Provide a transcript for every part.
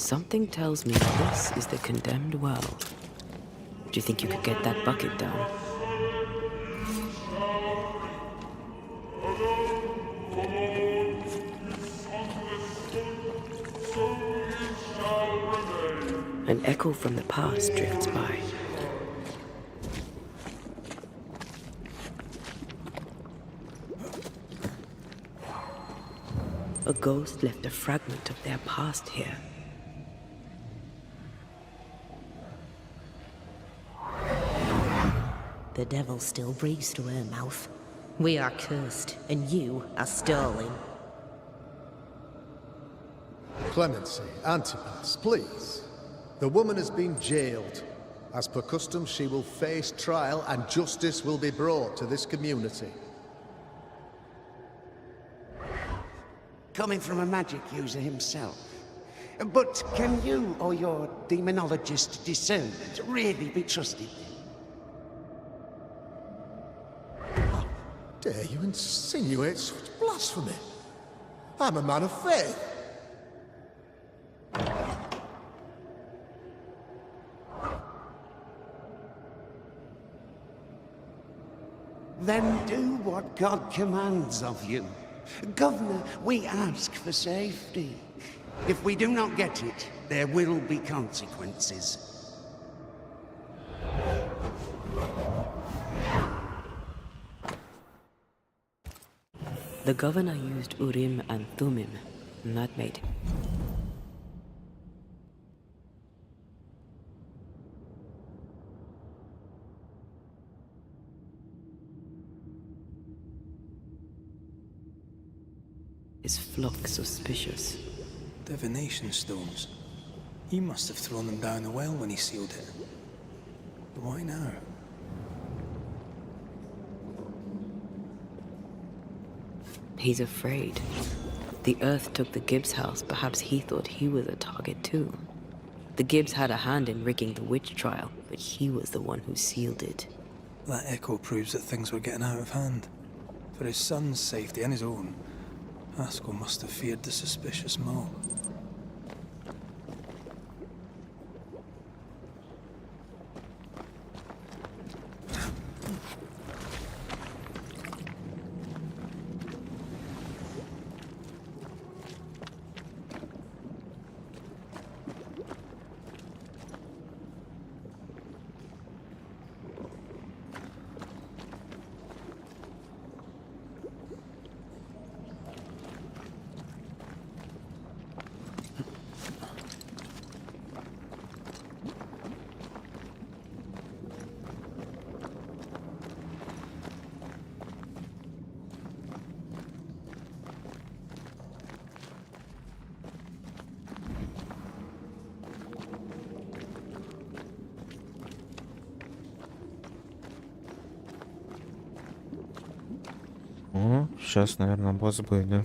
Something tells me this is the condemned well. Do you think you could get that bucket down? An echo from the past drifts by. A ghost left a fragment of their past here. The devil still breathes through her mouth. We are cursed, and you are stolen. Clemency, Antipas, please. The woman has been jailed. As per custom, she will face trial and justice will be brought to this community. Coming from a magic user himself. But can you or your demonologist discernment really be trusted? How dare you insinuate such blasphemy? I'm a man of faith. Then do what God commands of you. Governor, we ask for safety. If we do not get it, there will be consequences. The governor used Urim and Thummim, and that made him. His flock suspicious. Divination stones. He must have thrown them down the well when he sealed it. But why now? He's afraid. The Earth took the Gibbs house. Perhaps he thought he was a target too. The Gibbs had a hand in rigging the witch trial, but he was the one who sealed it. That echo proves that things were getting out of hand. For his son's safety and his own, Haskell must have feared the suspicious mob. О, сейчас, наверное, босс будет.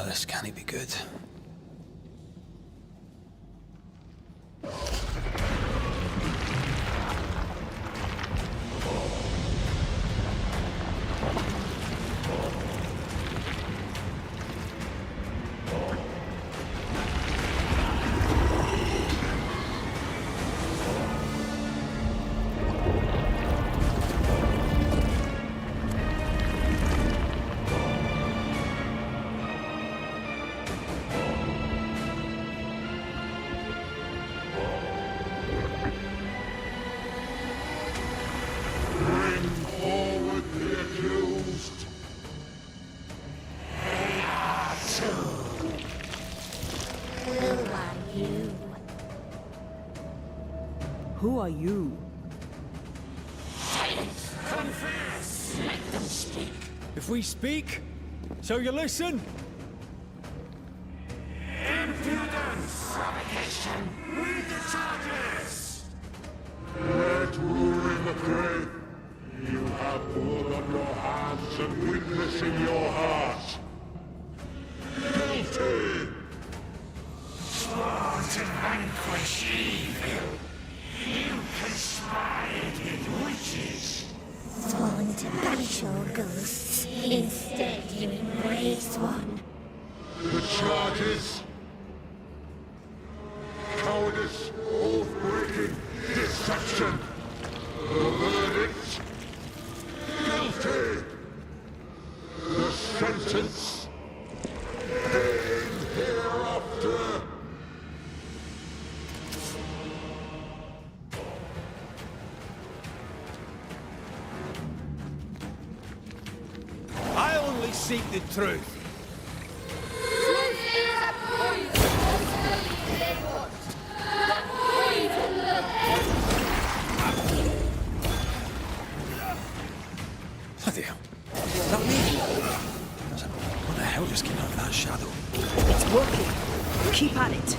This can't be good. Who are you? Confess! Let them speak! If we speak, so you listen? Impudence! Provocation! Read the charges! Let rule in the grave. You have blood on your hands and witness in your heart. Case 1. The charges. Cowardice, oath-breaking, deception. The verdict. Guilty. The sentence. Pain hereafter. I only seek the truth. Bloody hell. Is that me? What the hell just came out of that shadow? It's working. Keep at it.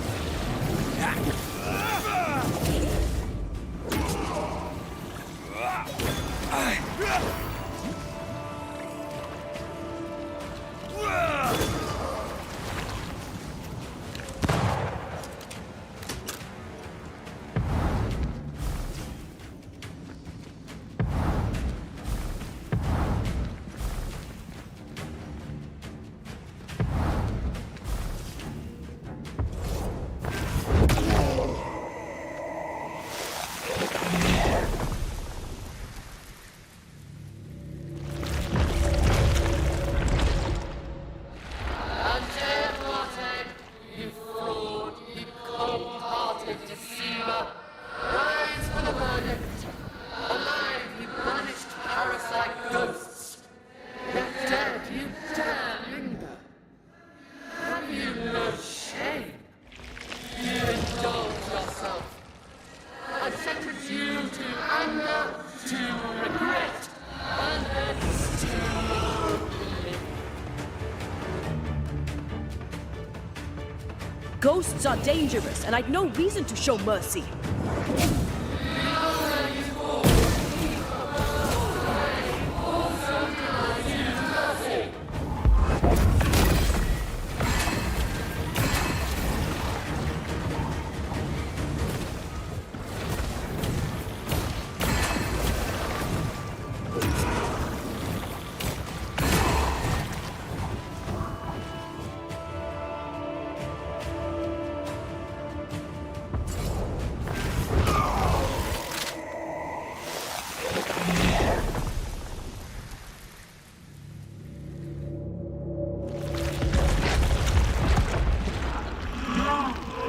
Ghosts are dangerous, and I'd no reason to show mercy.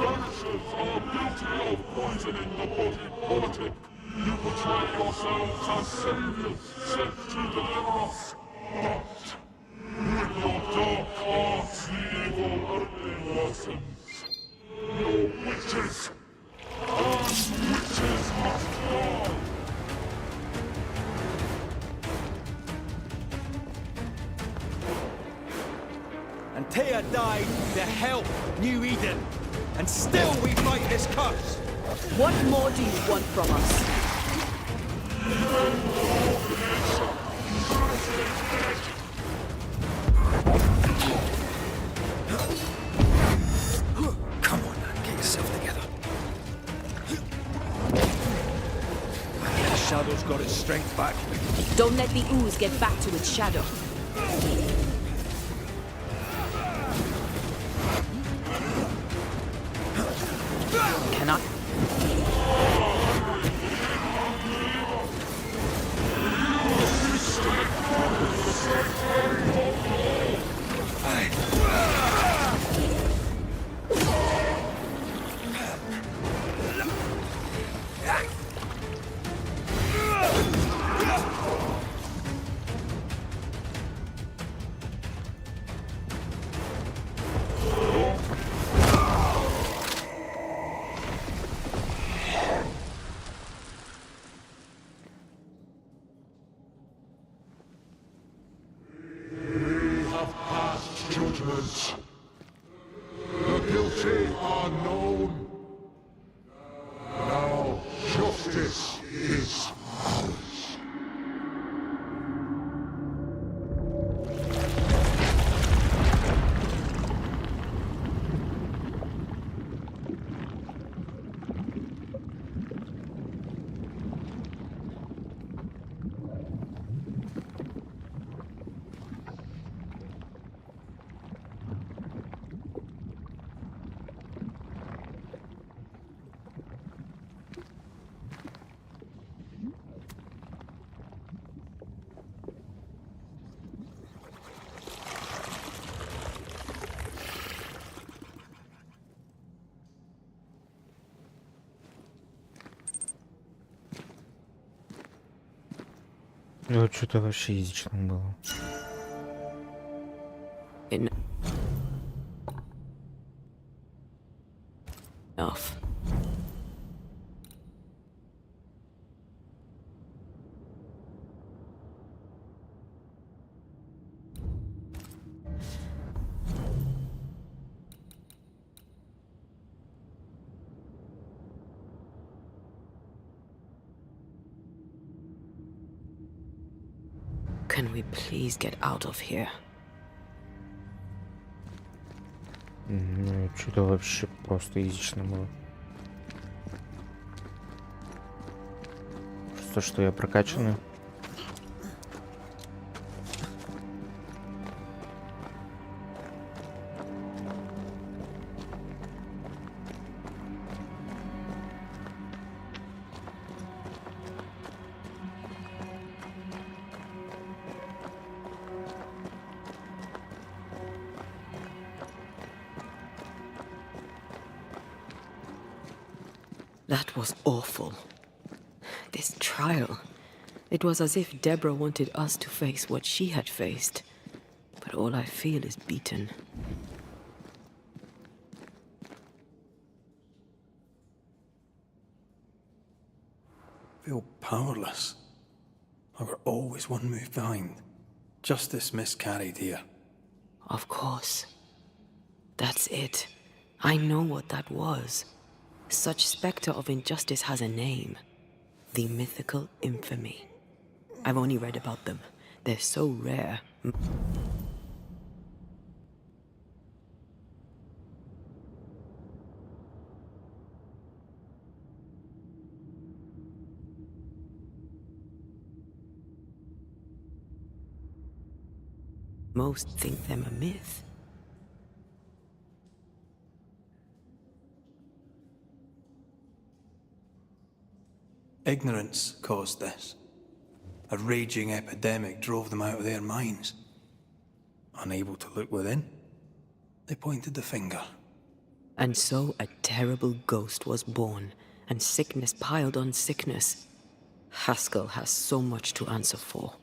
Banishers are guilty of poisoning the body politic. You portray yourselves as saviors sent to deliver us. But with your dark arts, the evil only worsens. Your witches, and witches must die. Antea died to help New Eden. And still we fight this curse. What more do you want from us? Come on, man, get yourself together. The shadow's got its strength back. Don't let the ooze get back to its shadow. Cannot. Judgment. The guilty are known. Now justice is ours. Вот что-то вообще язычно было. Enough. Can we please get out of here? Ну, что-то вообще просто язычно было. Просто что я прокачанный. That was awful. This trial. It was as if Deborah wanted us to face what she had faced. But all I feel is beaten. Feel powerless. I were always one move behind. Justice miscarried here. Of course. That's it. I know what that was. Such specter of injustice has a name. The mythical infamy. I've only read about them. They're so rare. Most think them a myth. Ignorance caused this. A raging epidemic drove them out of their minds. Unable to look within, they pointed the finger. And so a terrible ghost was born, and sickness piled on sickness. Haskell has so much to answer for.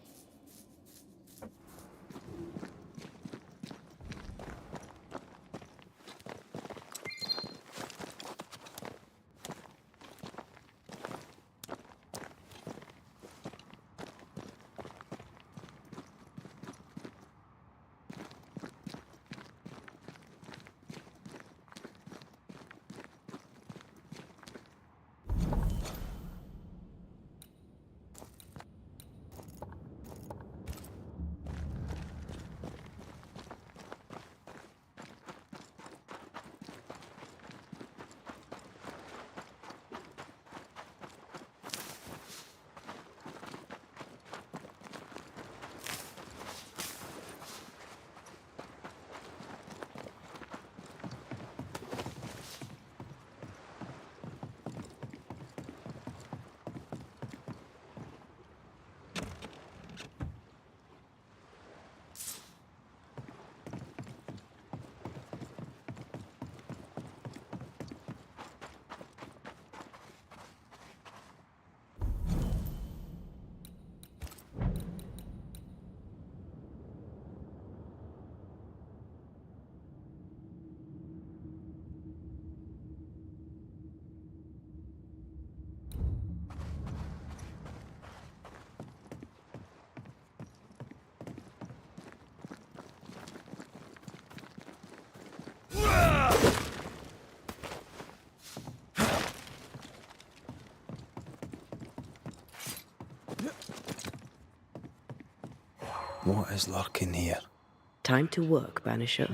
What is lurking here? Time to work, Banisher.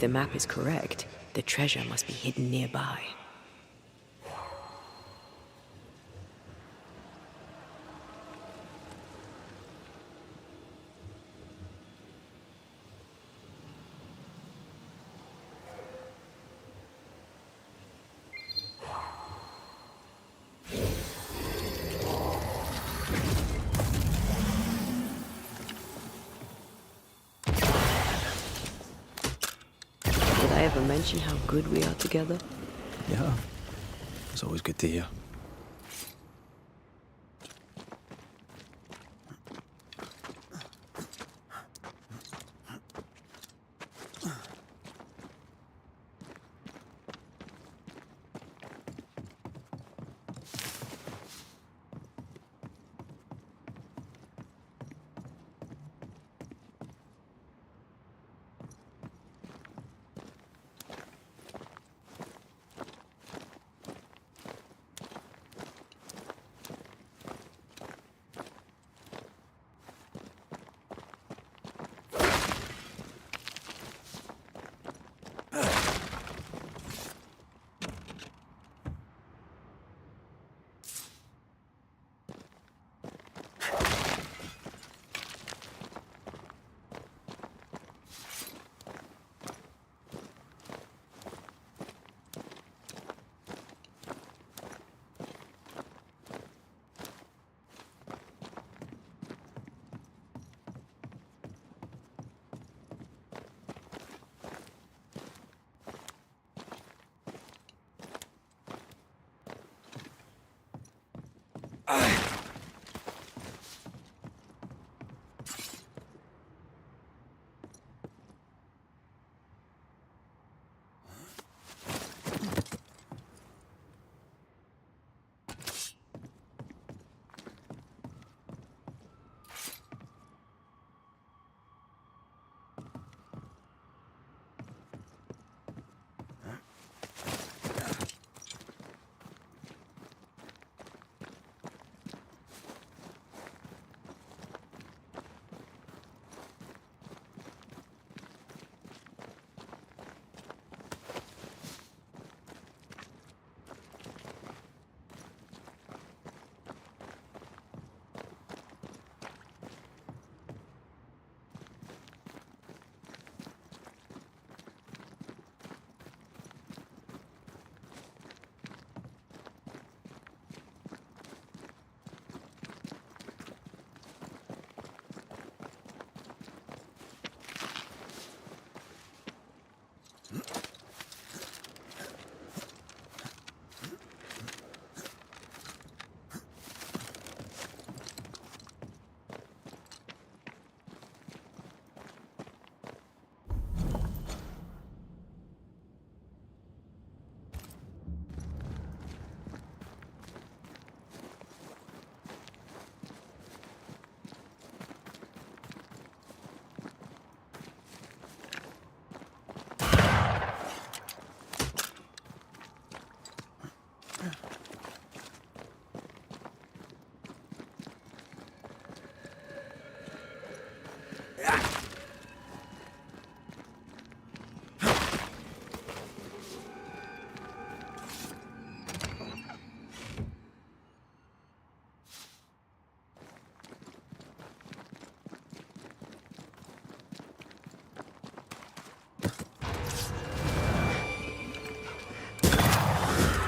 the map is correct, the treasure must be hidden nearby. Did I ever mention how good we are together? Yeah. It's always good to hear.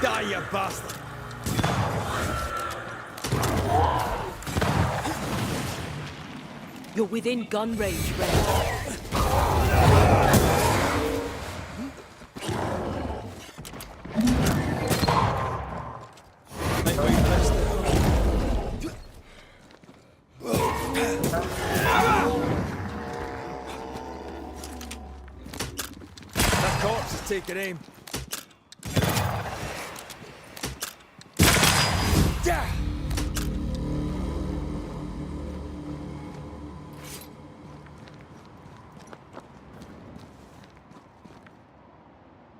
Die, you bastard! You're within gun range, Red. Make way for this. That corpse is taking aim. Yeah!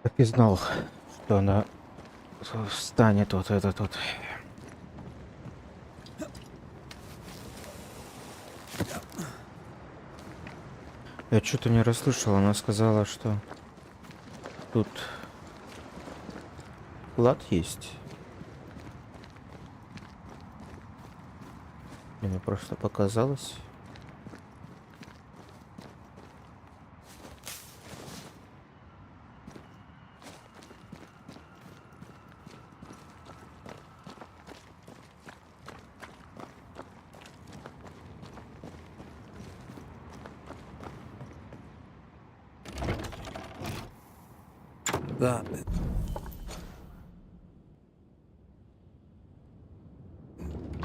Так и знал, что она встанет вот этот вот. Я что-то не расслышал, она сказала, что тут клад есть. Мне просто показалось. That.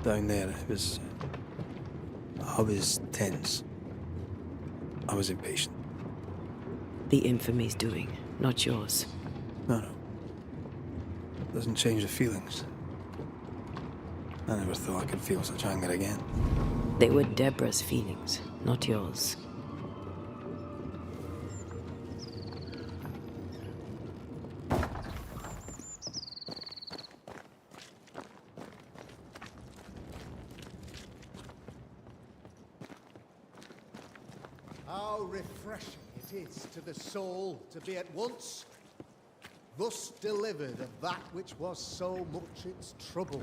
Down there, I was tense. I was impatient. The infamy's doing, not yours. No. Doesn't change the feelings. I never thought I could feel such anger again. They were Deborah's feelings, not yours. How refreshing it is to the soul to be at once thus delivered of that which was so much its trouble.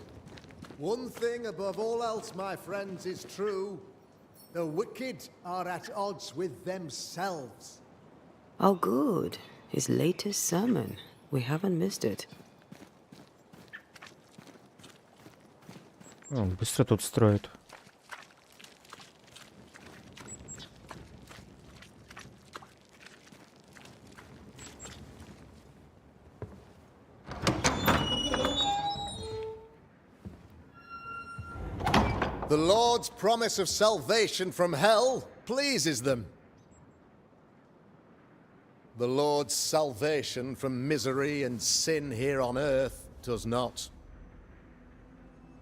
One thing above all else, my friends, is true. The wicked are at odds with themselves. Oh, good. His latest sermon. We haven't missed it. Он быстро тут строит. The Lord's promise of salvation from hell pleases them. The Lord's salvation from misery and sin here on earth does not.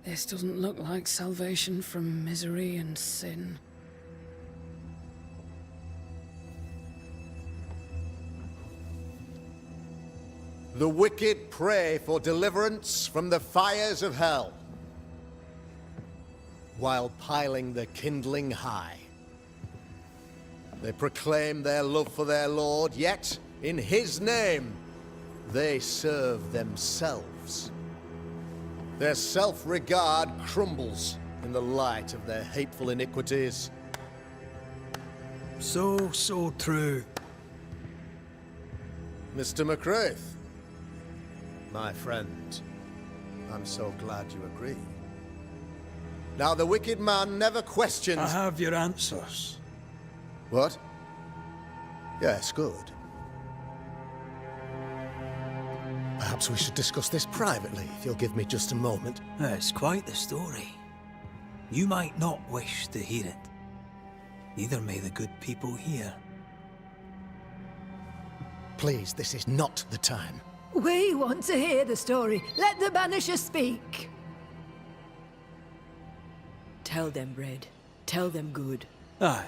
This doesn't look like salvation from misery and sin. The wicked pray for deliverance from the fires of hell, while piling the kindling high. They proclaim their love for their Lord, yet, in His name, they serve themselves. Their self-regard crumbles in the light of their hateful iniquities. So true. Mr. McCraith, my friend, I'm so glad you agree. Now, the wicked man never questions... I have your answers. What? Yes, good. Perhaps we should discuss this privately, if you'll give me just a moment. It's quite the story. You might not wish to hear it. Neither may the good people hear. Please, this is not the time. We want to hear the story. Let the Banishers speak. Tell them, Red. Tell them good. Aye.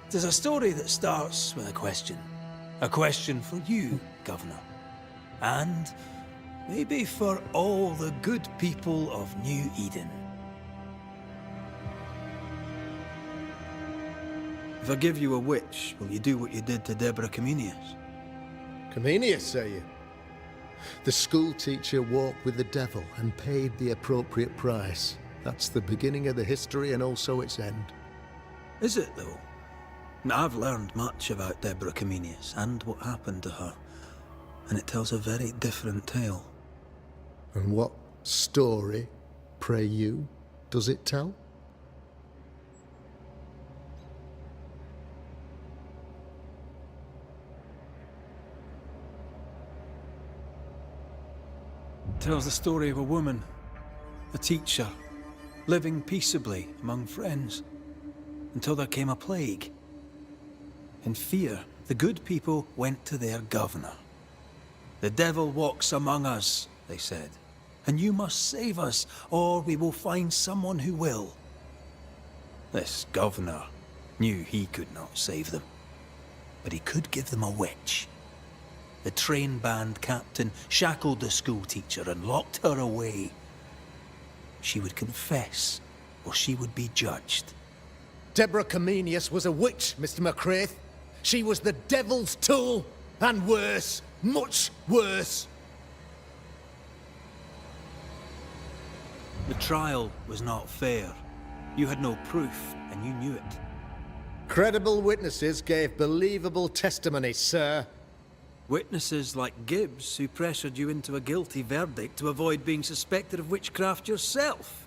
There's a story that starts with a question. A question for you, Governor. And maybe for all the good people of New Eden. If I give you a witch, will you do what you did to Deborah Comenius? Comenius, say you? The school teacher walked with the devil and paid the appropriate price. That's the beginning of the history and also its end. Is it, though? Now, I've learned much about Deborah Comenius and what happened to her, and it tells a very different tale. And what story, pray you, does it tell? It tells the story of a woman, a teacher, living peaceably among friends, until there came a plague. In fear, the good people went to their governor. "The devil walks among us," they said, "and you must save us, or we will find someone who will." This governor knew he could not save them, but he could give them a witch. The train band captain shackled the school teacher and locked her away. She would confess, or she would be judged. Deborah Comenius was a witch, Mr. McCraith. She was the devil's tool, and worse. Much worse. The trial was not fair. You had no proof, and you knew it. Credible witnesses gave believable testimony, sir. Witnesses like Gibbs, who pressured you into a guilty verdict to avoid being suspected of witchcraft yourself.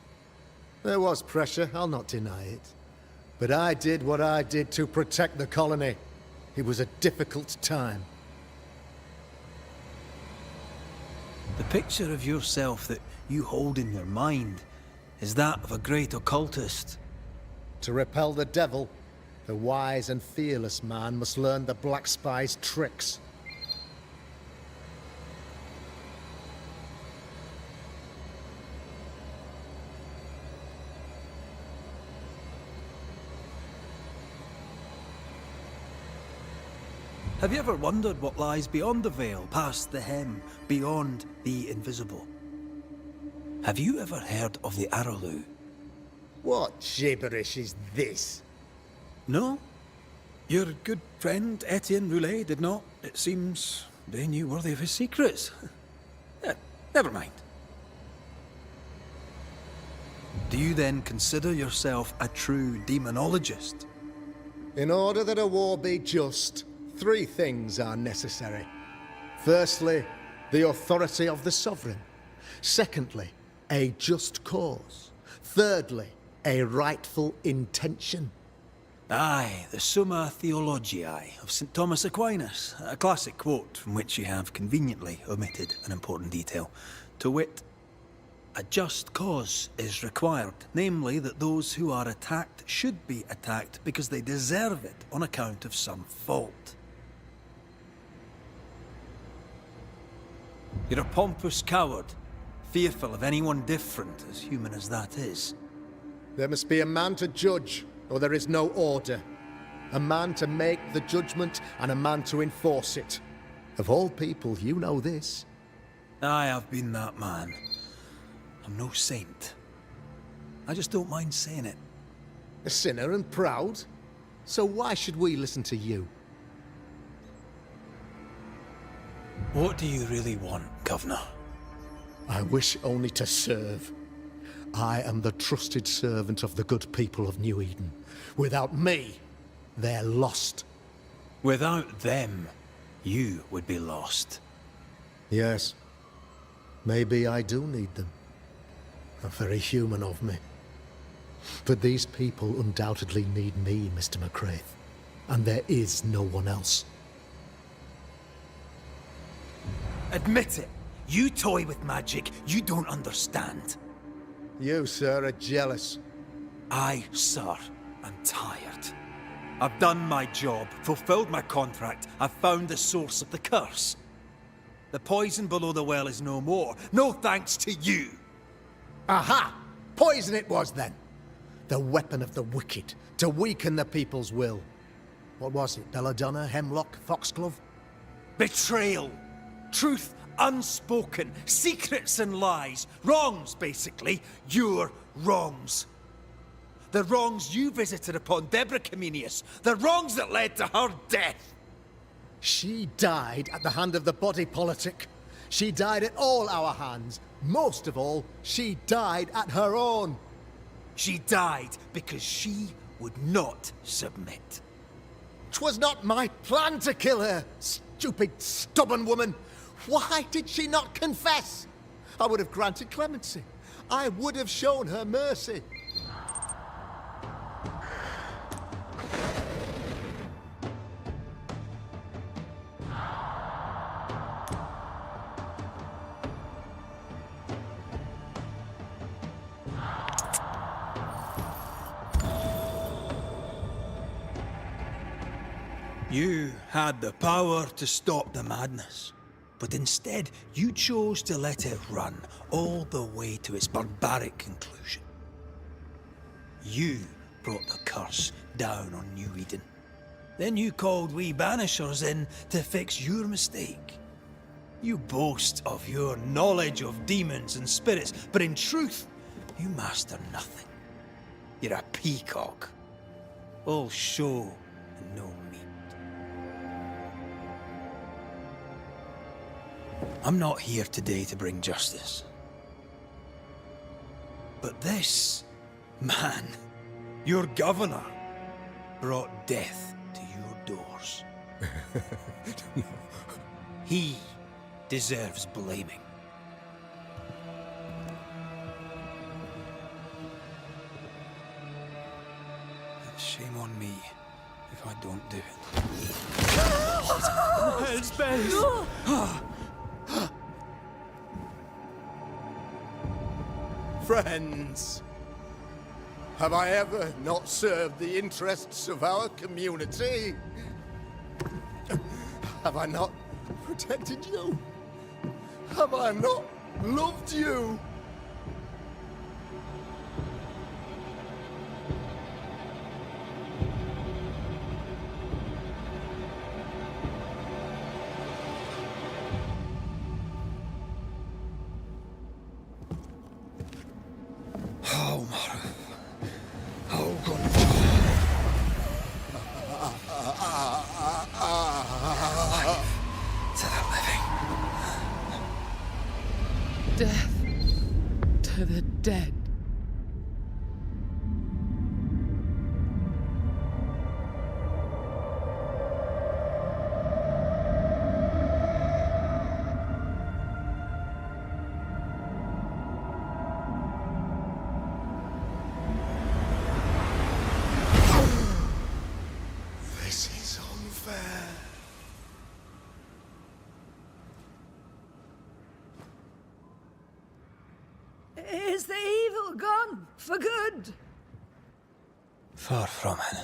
There was pressure, I'll not deny it. But I did what I did to protect the colony. It was a difficult time. The picture of yourself that you hold in your mind is that of a great occultist. To repel the devil, the wise and fearless man must learn the Black Spy's tricks. Have you ever wondered what lies beyond the veil, past the hem, beyond the invisible? Have you ever heard of the Arrowloo? What gibberish is this? No? Your good friend Etienne Roulet did not. It seems they knew worthy of his secrets. Never mind. Do you then consider yourself a true demonologist? In order that a war be just, 3 things are necessary. Firstly, the authority of the sovereign. Secondly, a just cause. Thirdly, a rightful intention. Aye, the Summa Theologiae of St. Thomas Aquinas, a classic quote from which you have conveniently omitted an important detail. To wit, a just cause is required, namely that those who are attacked should be attacked because they deserve it on account of some fault. You're a pompous coward, fearful of anyone different, as human as that is. There must be a man to judge, or there is no order. A man to make the judgment, and a man to enforce it. Of all people, you know this. Aye, I've been that man. I'm no saint. I just don't mind saying it. A sinner and proud? So why should we listen to you? What do you really want, Governor? I wish only to serve. I am the trusted servant of the good people of New Eden. Without me, they're lost. Without them, you would be lost. Yes. Maybe I do need them. Very human of me. But these people undoubtedly need me, Mr. McCraith. And there is no one else. Admit it. You toy with magic you don't understand. You, sir, are jealous. I, sir, am tired. I've done my job, fulfilled my contract, I've found the source of the curse. The poison below the well is no more. No thanks to you. Aha! Poison it was, then. The weapon of the wicked, to weaken the people's will. What was it? Belladonna, hemlock, foxglove? Betrayal. Truth unspoken. Secrets and lies. Wrongs, basically. Your wrongs. The wrongs you visited upon Deborah Comenius. The wrongs that led to her death. She died at the hand of the body politic. She died at all our hands. Most of all, she died at her own. She died because she would not submit. 'Twas not my plan to kill her, stupid, stubborn woman. Why did she not confess? I would have granted clemency. I would have shown her mercy. You had the power to stop the madness, but instead you chose to let it run all the way to its barbaric conclusion. You brought the curse down on New Eden. Then you called we Banishers in to fix your mistake. You boast of your knowledge of demons and spirits, but in truth, you master nothing. You're a peacock. All show and no meat. I'm not here today to bring justice. But this man, your governor, brought death to your doors. He deserves blaming. And shame on me if I don't do it. Hell's bells! Friends, have I ever not served the interests of our community? Have I not protected you? Have I not loved you? Death to the dead. This is unfair. Is the evil gone for good? Far from it.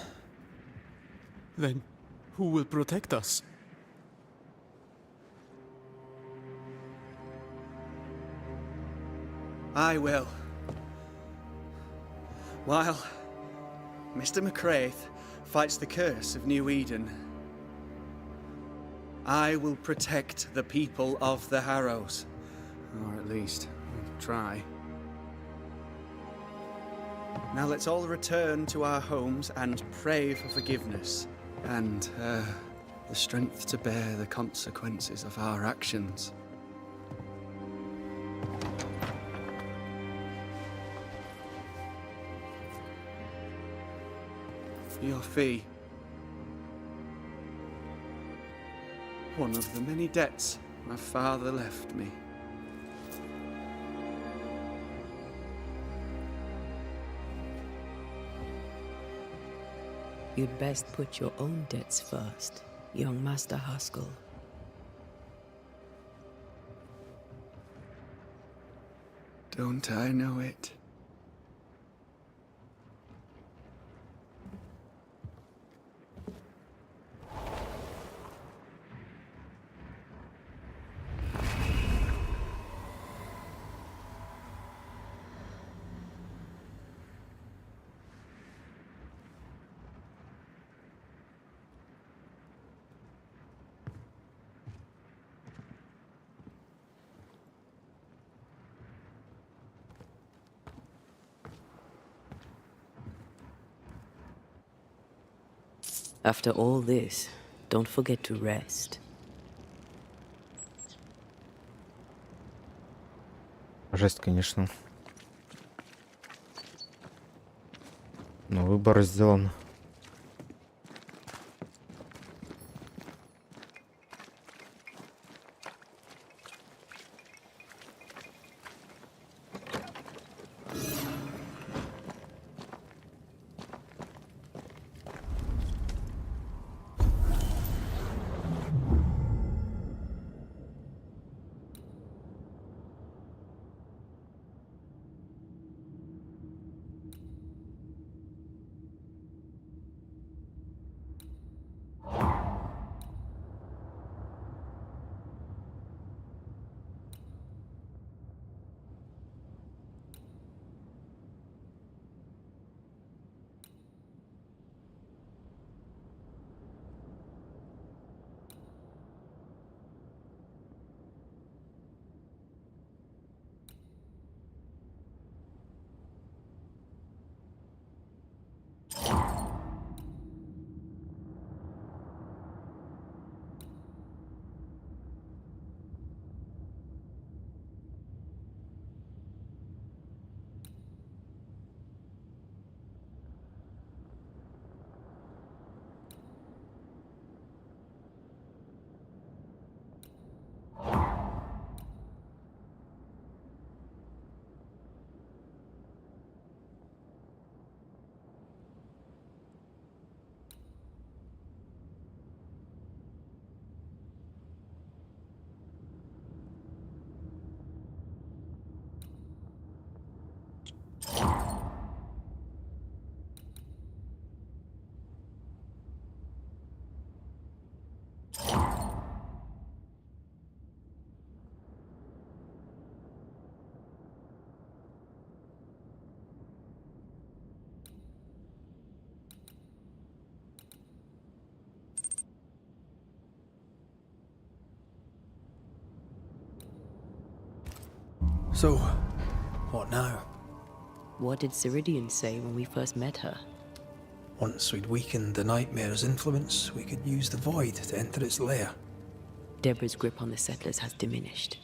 Then who will protect us? I will. While Mr. McCraith fights the curse of New Eden, I will protect the people of the Harrows. Or at least, try. Now let's all return to our homes and pray for forgiveness and the strength to bear the consequences of our actions. Your fee. One of the many debts my father left me. You'd best put your own debts first, young Master Haskell. Don't I know it? After all this, don't forget to rest. Жесть, конечно. Но выбор сделан. So, what now? What did Ceridian say when we first met her? Once we'd weakened the Nightmare's influence, we could use the Void to enter its lair. Deborah's grip on the settlers has diminished.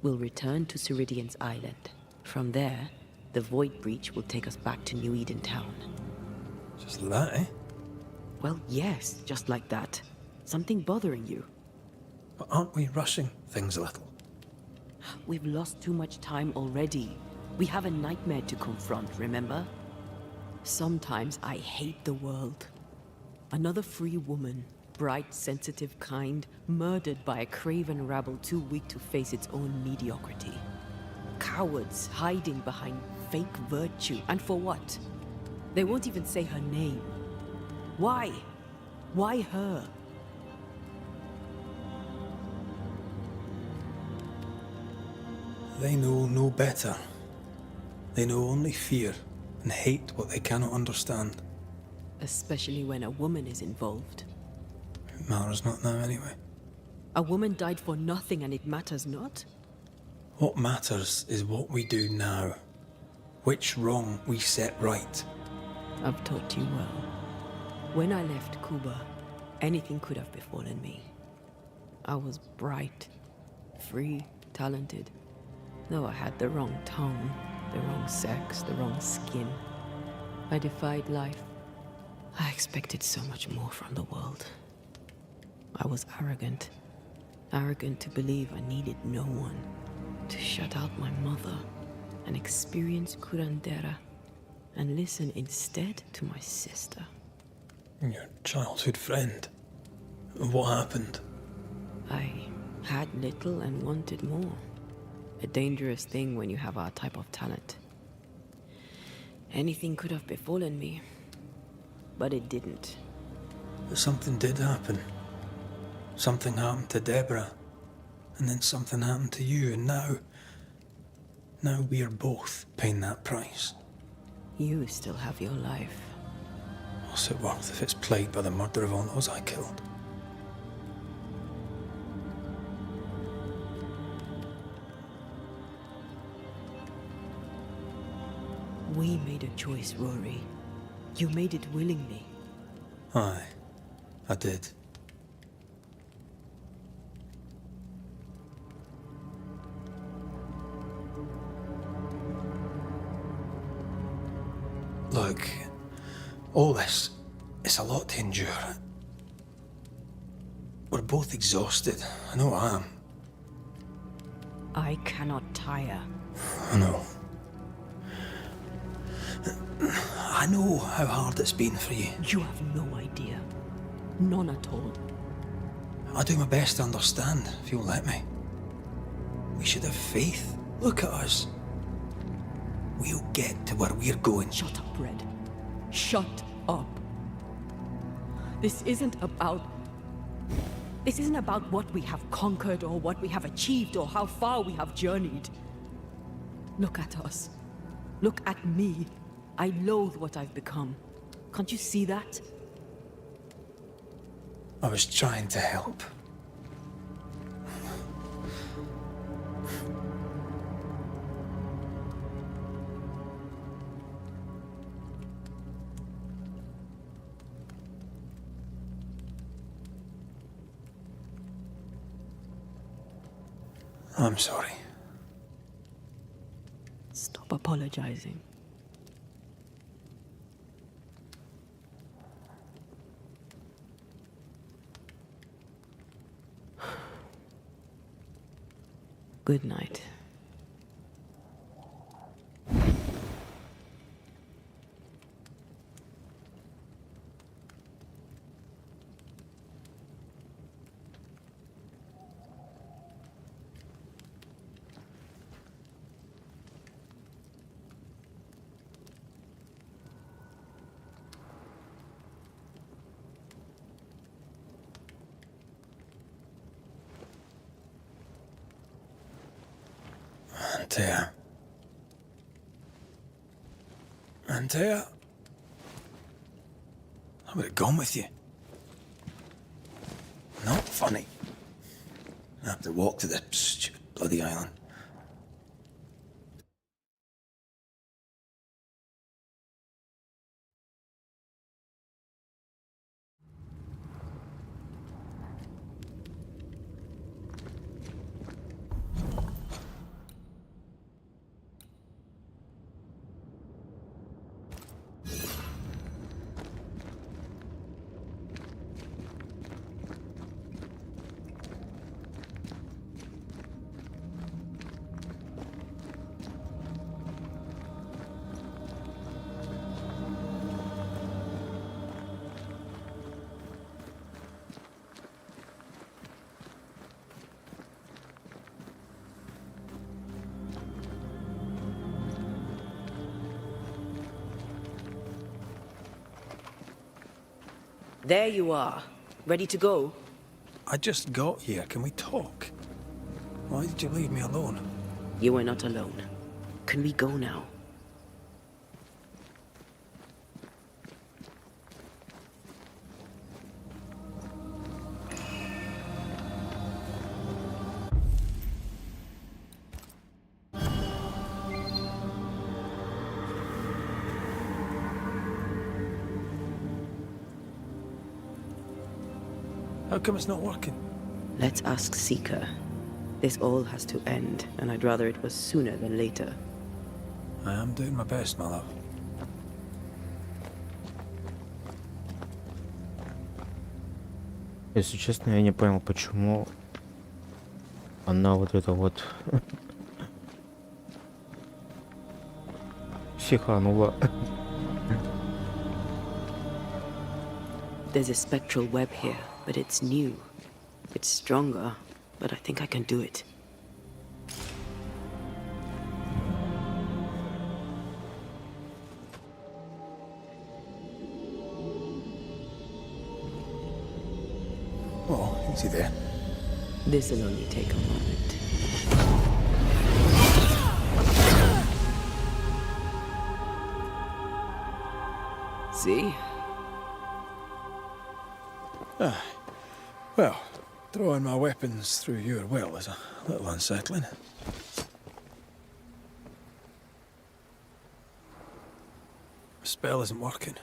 We'll return to Ceridian's island. From there, the Void Breach will take us back to New Eden Town. Just like that, eh? Well, yes, just like that. Something bothering you. But aren't we rushing things a little? We've lost too much time already. We have a nightmare to confront, remember? Sometimes I hate the world. Another free woman, bright, sensitive, kind, murdered by a craven rabble too weak to face its own mediocrity. Cowards hiding behind fake virtue. And for what? They won't even say her name. Why? Why her? They know no better. They know only fear and hate what they cannot understand. Especially when a woman is involved. It matters not now anyway. A woman died for nothing and it matters not? What matters is what we do now. Which wrong we set right. I've taught you well. When I left Cuba, anything could have befallen me. I was bright, free, talented. Though I had the wrong tongue, the wrong sex, the wrong skin. I defied life. I expected so much more from the world. I was arrogant. Arrogant to believe I needed no one. To shut out my mother and experience curandera. And listen instead to my sister. Your childhood friend. What happened? I had little and wanted more. A dangerous thing when you have our type of talent. Anything could have befallen me, but it didn't. But something did happen. Something happened to Deborah, and then something happened to you, and now we're both paying that price. You still have your life. What's it worth if it's plagued by the murder of all those I killed? We made a choice, Rory. You made it willingly. Aye, I did. Look, all this, it's a lot to endure. We're both exhausted. I know I am. I cannot tire. I know. I know how hard it's been for you. You have no idea. None at all. I'll do my best to understand, if you'll let me. We should have faith. Look at us. We'll get to where we're going. Shut up, Red. Shut up. This isn't about what we have conquered or what we have achieved or how far we have journeyed. Look at us. Look at me. I loathe what I've become. Can't you see that? I was trying to help. I'm sorry. Stop apologizing. Good night. Antea. I would have gone with you. Not funny. I have to walk to this stupid bloody island. There you are. Ready to go? I just got here. Can we talk? Why did you leave me alone? You were not alone. Can we go now? How come it's not working? Let's ask Seeker. This all has to end, and I'd rather it was sooner than later. I am doing my best, my love. Если честно, я не понял, почему она вот это вот психанула. There's a spectral web here, but it's new. It's stronger, but I think I can do it. Oh, easy there. This'll only take a moment. See? Well, throwing my weapons through your will is a little unsettling. The spell isn't working.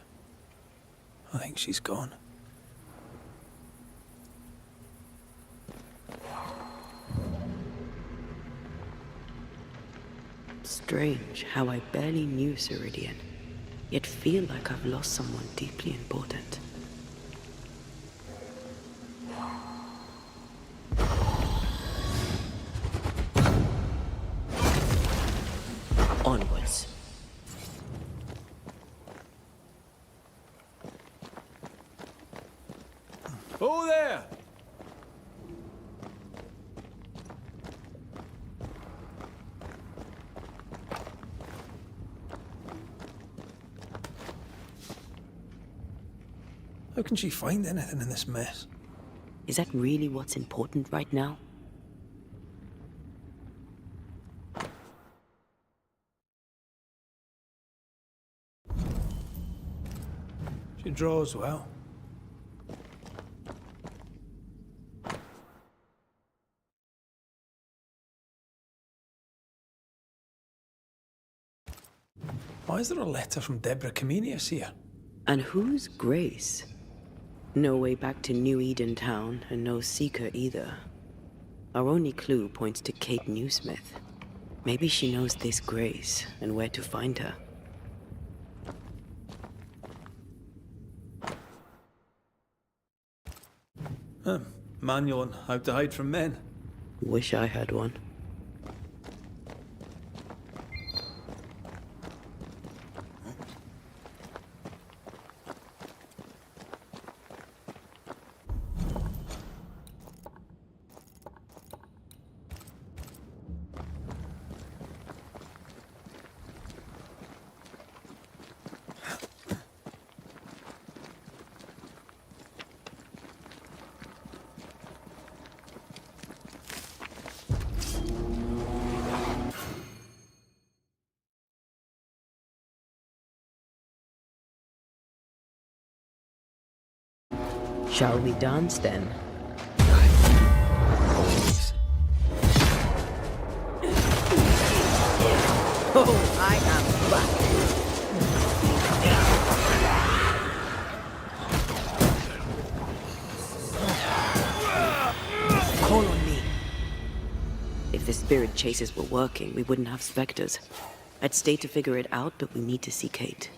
I think she's gone. Strange how I barely knew Ceridian, yet feel like I've lost someone deeply important. Onwards. Oh there! How can she find anything in this mess? Is that really what's important right now? She draws well. Why is there a letter from Deborah Comenius here? And who's Grace? No way back to New Eden Town, and no Seeker either. Our only clue points to Kate Newsmith. Maybe she knows this Grace, and where to find her. Manual on how to hide from men. Wish I had one. Shall we dance then? Oh, I am back. Call on me. If the spirit chases were working, we wouldn't have specters. I'd stay to figure it out, but we need to see Kate.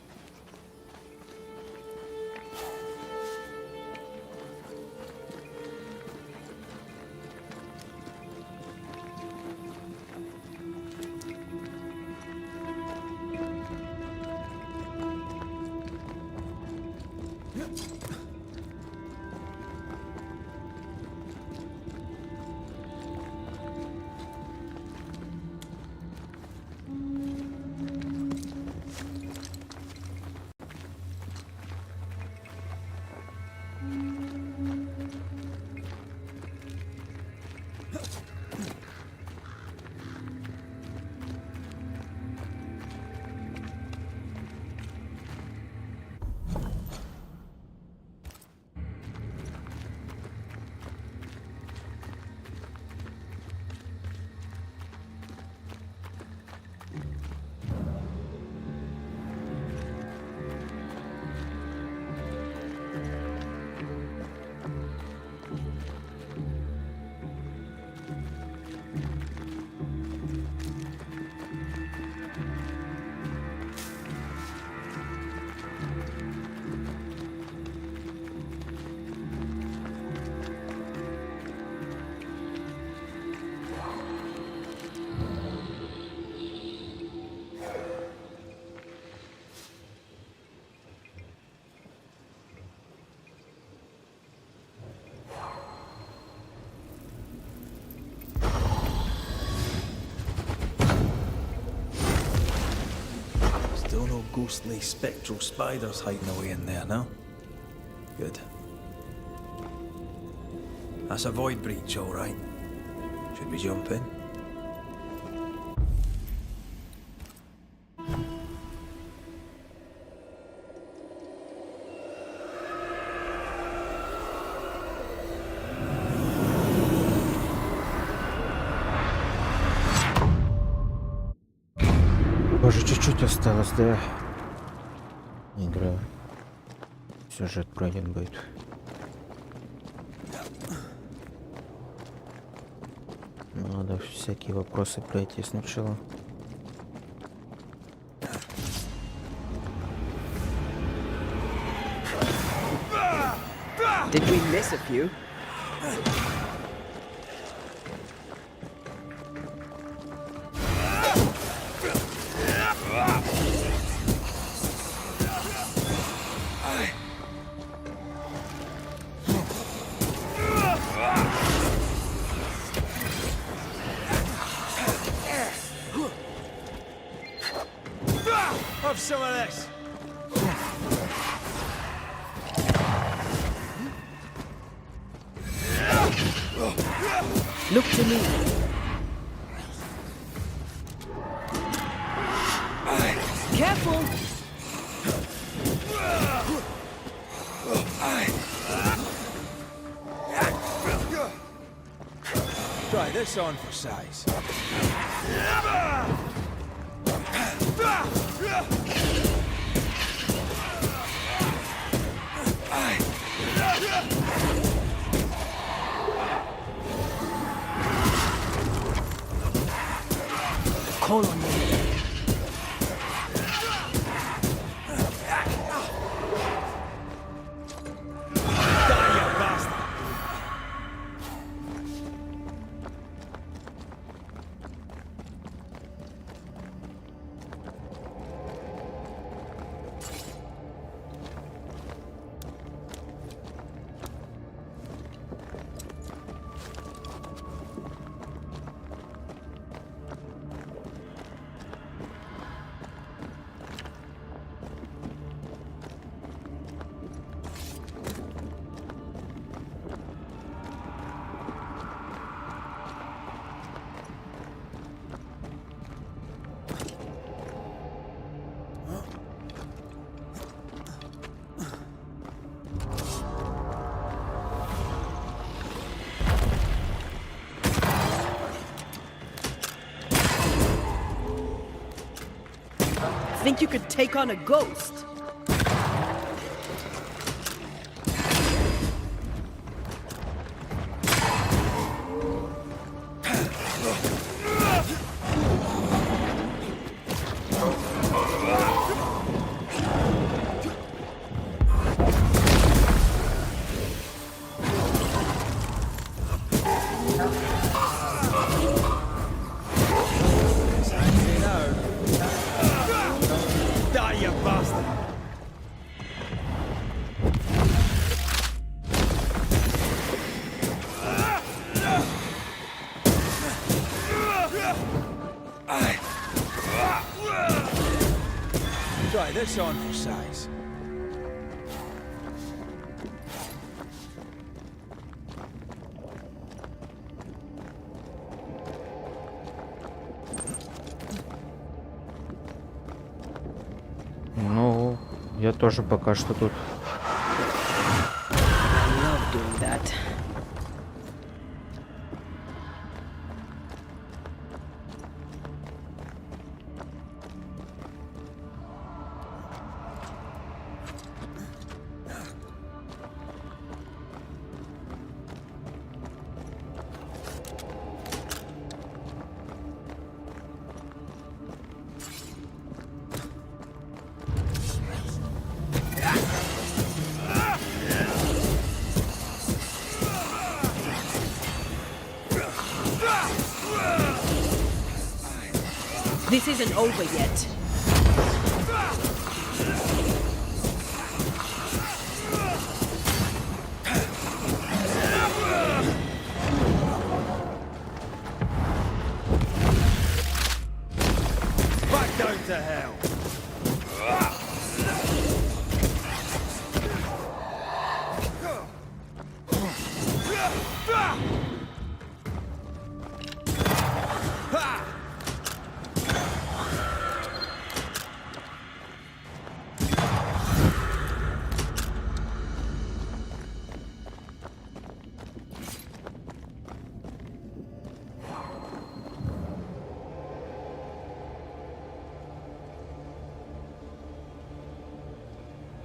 ghostly, spectral spiders hiding away in there, no? Good. That's a void breach, all right. Should we jump in? Боже, чуть-чуть осталось, да? Игра. Сюжет пройден будет. Надо всякие вопросы пройти сначала. Did we miss a few? Have some of this. Look to me. Careful! Try this on for size. Call on me. Think you could take on a ghost? Try this on for size. Ну, я тоже пока что тут. Love doing that. This isn't over yet. Back down to hell.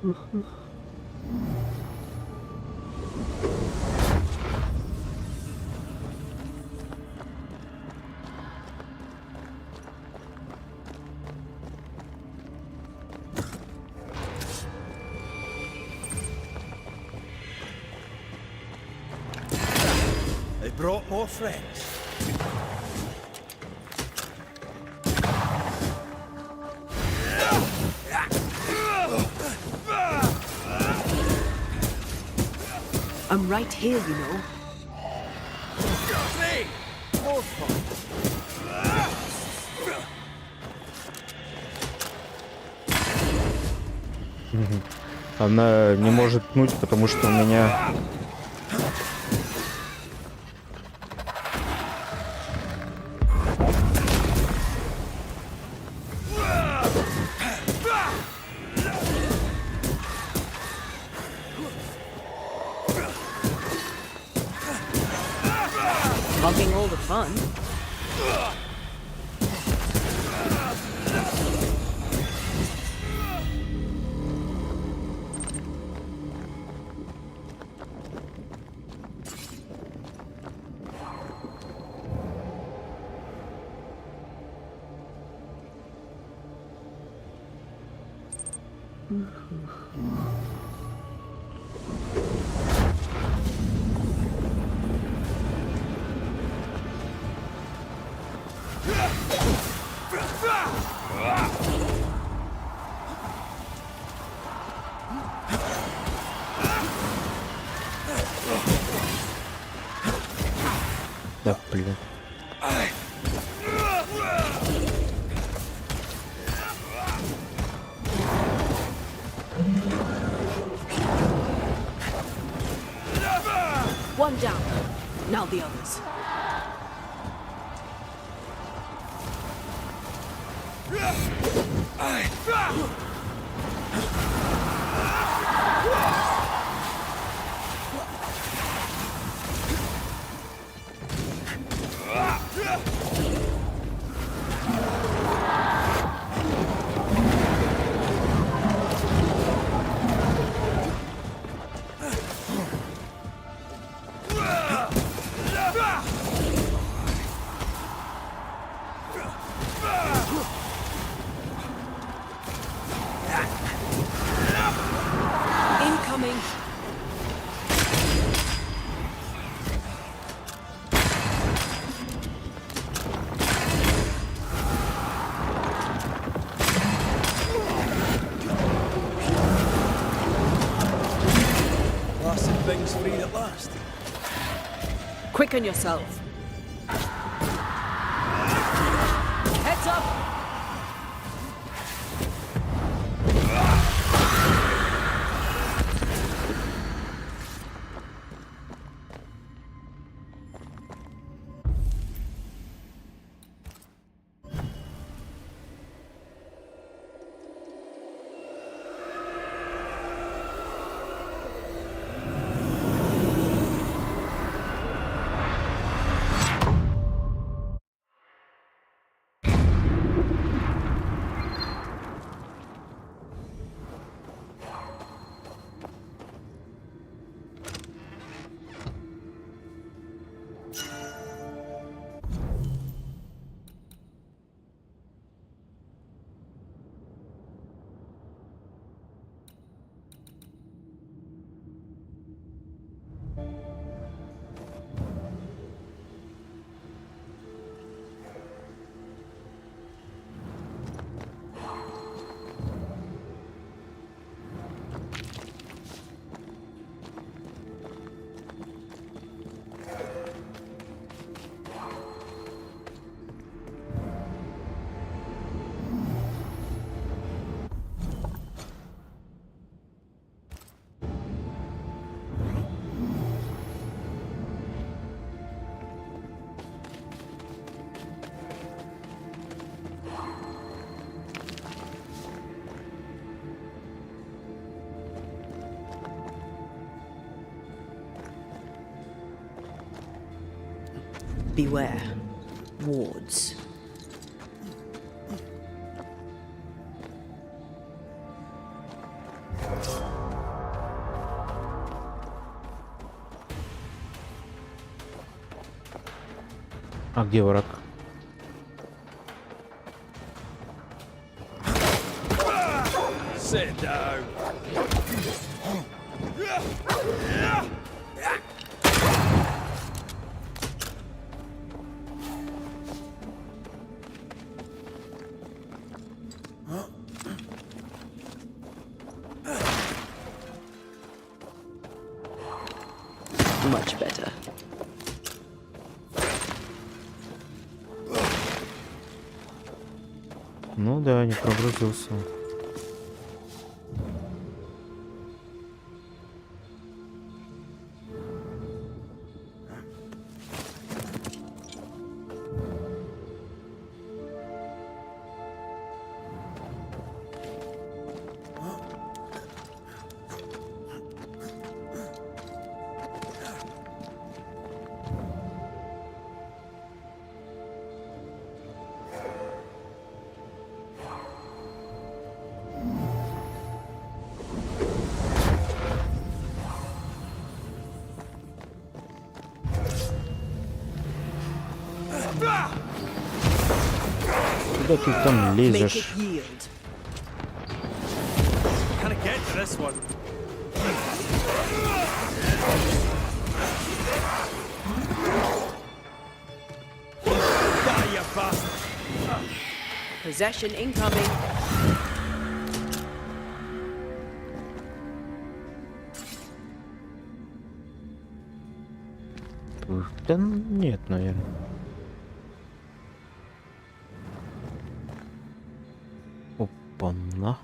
They brought more friends. I'm right here, you know. Me! More fun. Она не может пнуть, потому что у меня... Having all the fun. Да, блин. One down. Now the others. Incoming. Blasted thing's freed at last. Quicken yourself. Heads up. Beware. Wards. А где враг? Sit down. Much better. Ну да, не прогрузился. Куда ты там лезешь? Can I get to this one? Die, you bastard! Possession incoming. Да нет, наверное. Опа-на.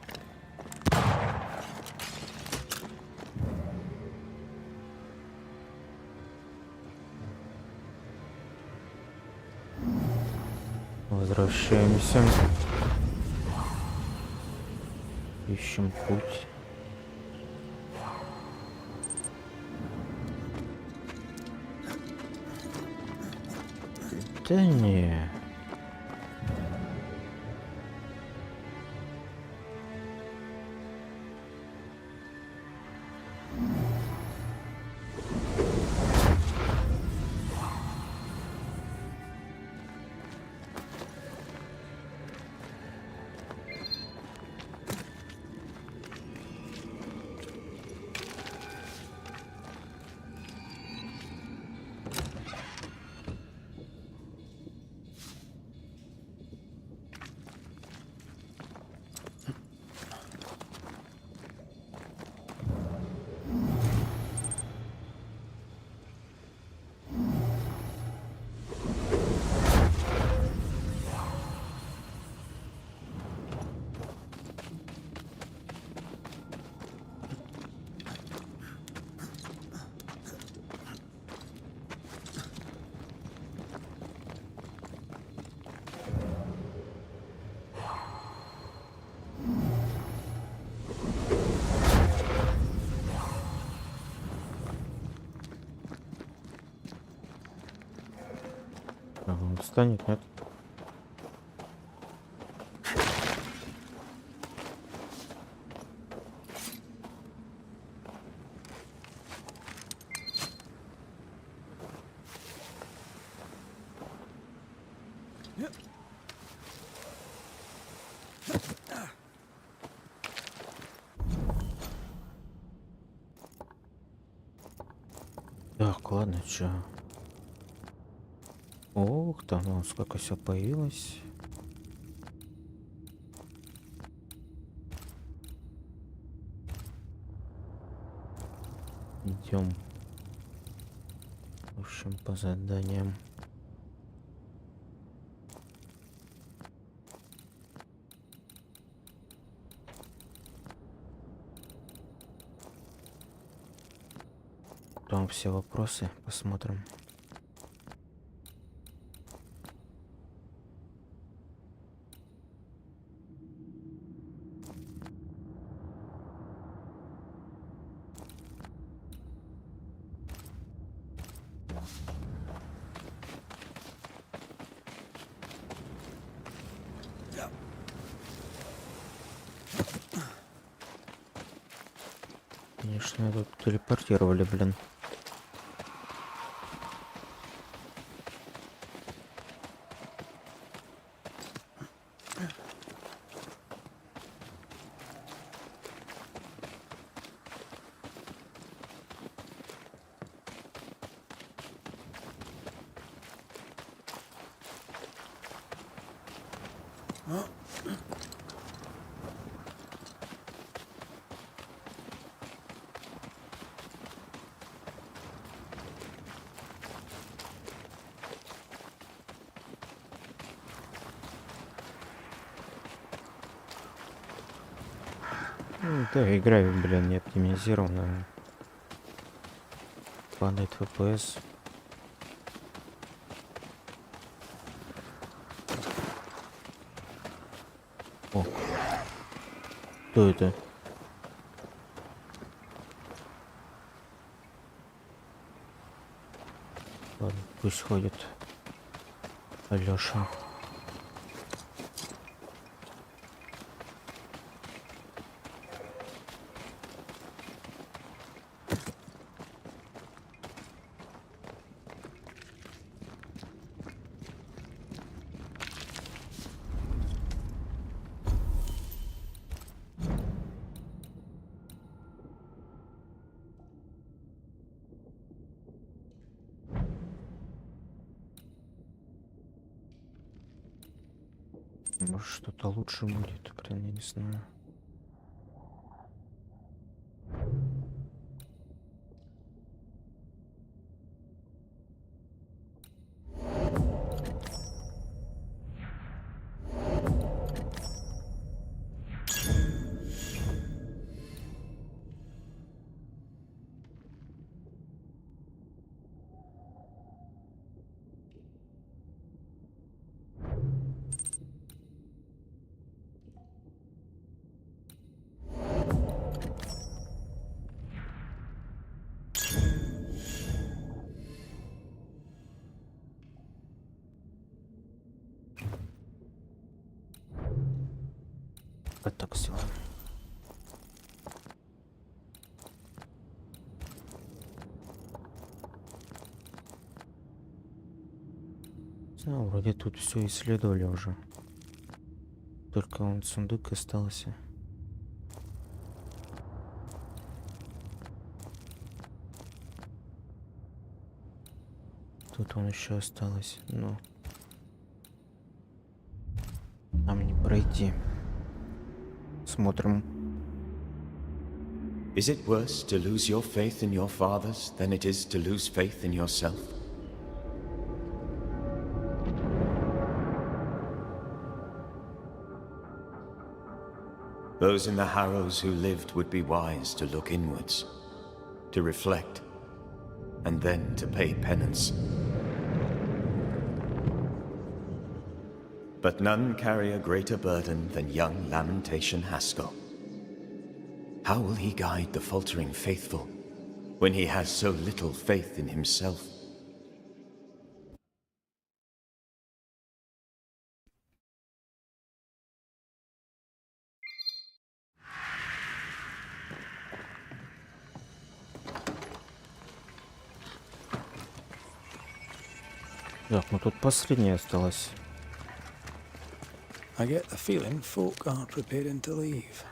Возвращаемся. Ищем путь. Да не. Он встанет, нет? Так, ладно, чё? Ох, там вон сколько все появилось. Идем. В общем, по заданиям. Там все вопросы посмотрим. Конечно, тут телепортировали, блин. Да, игра, блин, не оптимизированная. Падает FPS. О, кто это? Ладно, пусть ходит Алёша. Может, что-то лучше будет, блин, я не знаю. Вот так сделаем. Ну, вроде тут все исследовали уже. Только он сундук остался. Тут он еще осталось, но нам не пройти. Смотрим. Is it worse to lose your faith in your fathers than it is to lose faith in yourself? Those in the Harrows who lived would be wise to look inwards, to reflect, and then to pay penance. But none carry a greater burden than young Lamentation Haskell. How will he guide the faltering faithful when he has so little faith in himself? Так, ну тут последняя осталась. I get the feeling folk aren't preparing to leave.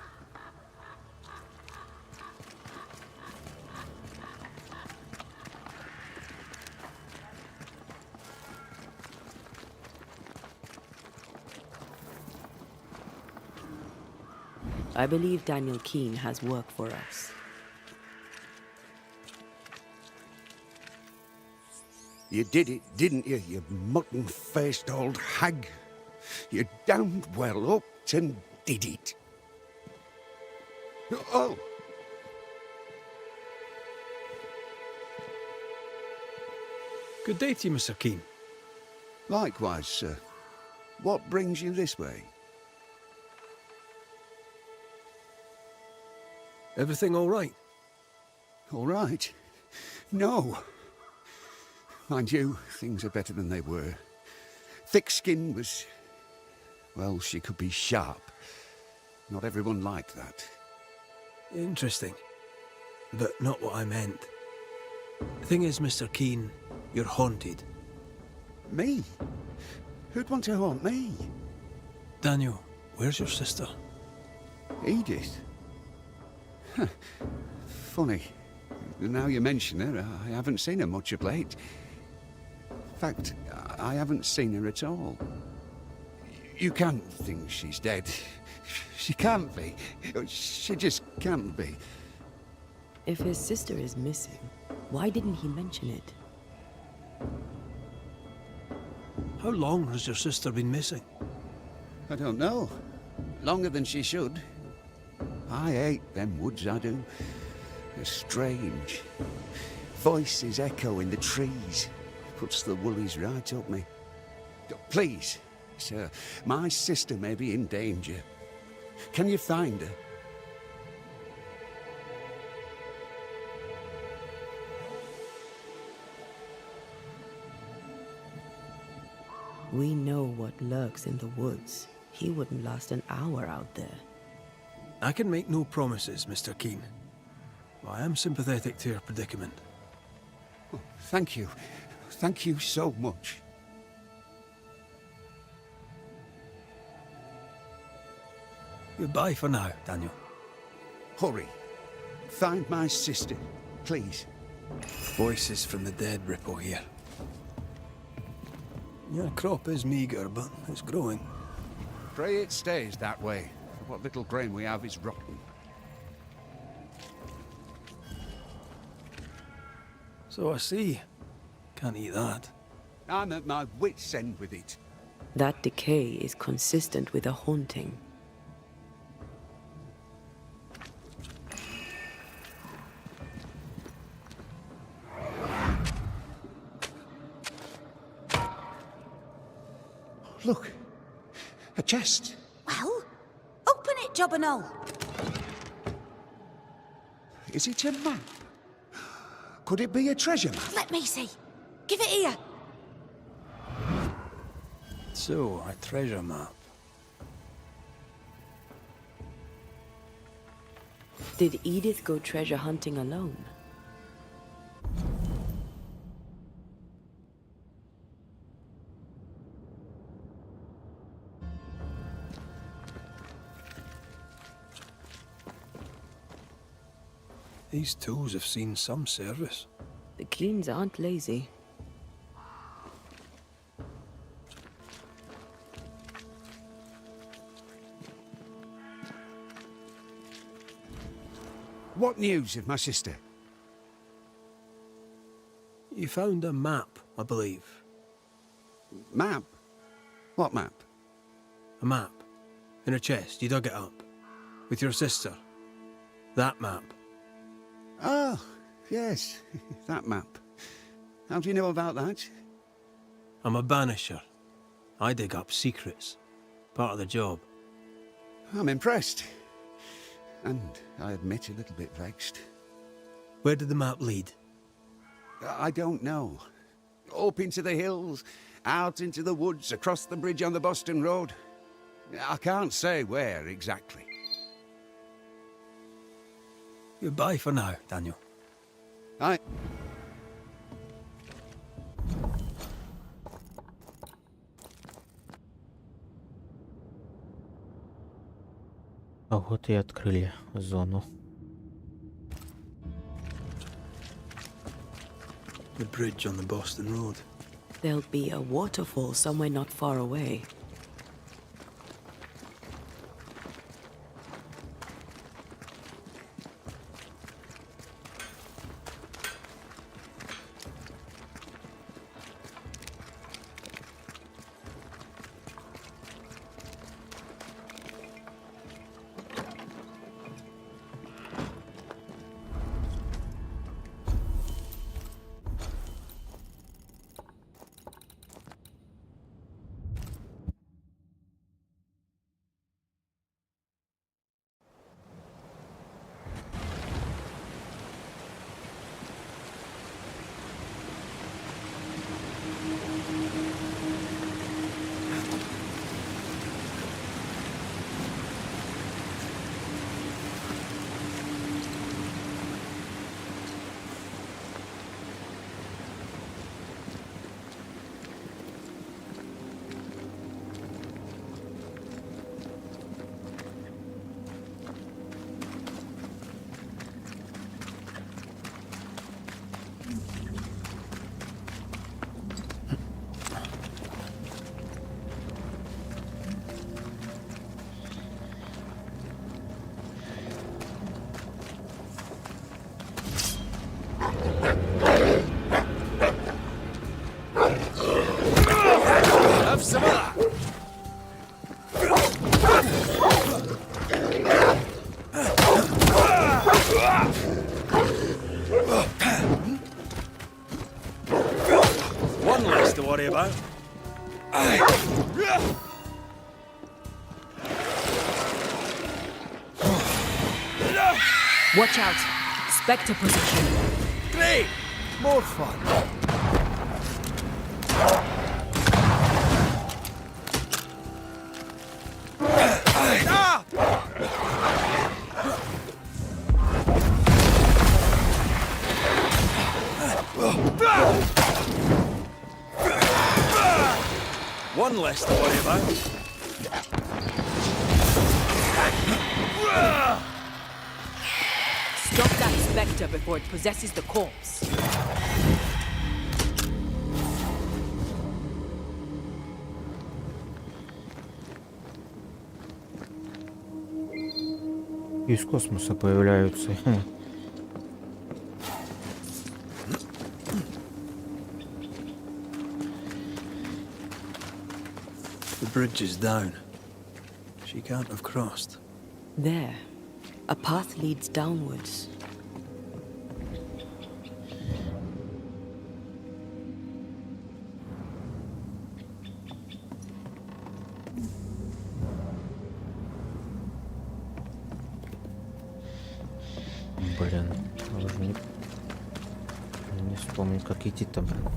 I believe Daniel Keane has work for us. You did it, didn't you, you mutton-faced old hag? You damned well upped and did it. Oh! Good day to you, Mr. Keane. Likewise, sir. What brings you this way? Everything all right? All right? No. Mind you, things are better than they were. Thick skin was... well, she could be sharp. Not everyone liked that. Interesting. But not what I meant. The thing is, Mr. Keane, you're haunted. Me? Who'd want to haunt me? Daniel, where's your sister? Edith? Huh. Funny. Now you mention her, I haven't seen her much of late. In fact, I haven't seen her at all. You can't think she's dead. She can't be. She just can't be. If his sister is missing, why didn't he mention it? How long has your sister been missing? I don't know. Longer than she should. I hate them woods, I do. They're strange. Voices echo in the trees. Puts the woolies right up me. Please, sir, my sister may be in danger. Can you find her? We know what lurks in the woods. He wouldn't last an hour out there. I can make no promises, Mr. Keene. I am sympathetic to your predicament. Oh, thank you. Thank you so much. Goodbye for now, Daniel. Hurry. Find my sister, please. Voices from the dead ripple here. Your crop is meagre, but it's growing. Pray it stays that way. What little grain we have is rotten. So I see. Can't eat that. I'm at my wit's end with it. That decay is consistent with a haunting. Look, a chest. Well, open it, Job and all. Is it a map? Could it be a treasure map? Let me see. Give it here. So, a treasure map. Did Edith go treasure hunting alone? These tools have seen some service. The Keenes aren't lazy. What news of my sister? You found a map, I believe. Map? What map? A map. In a chest, you dug it up. With your sister. That map. Oh, yes, that map. How do you know about that? I'm a banisher. I dig up secrets. Part of the job. I'm impressed. And I admit a little bit vexed. Where did the map lead? I don't know. Up into the hills, out into the woods, across the bridge on the Boston Road. I can't say where exactly. Goodbye for now, Daniel. I... А вот и открыли зону. The bridge on the Boston Road. There'll be a waterfall somewhere not far away. Watch out! Spectre position. Great! More fun. One less to worry about. Stop that spectre before it possesses the corpse. Из космоса появляются. The bridge is down. She can't have crossed. There. A path leads downwards. Блин, уже не вспомню, как идти-то, блин.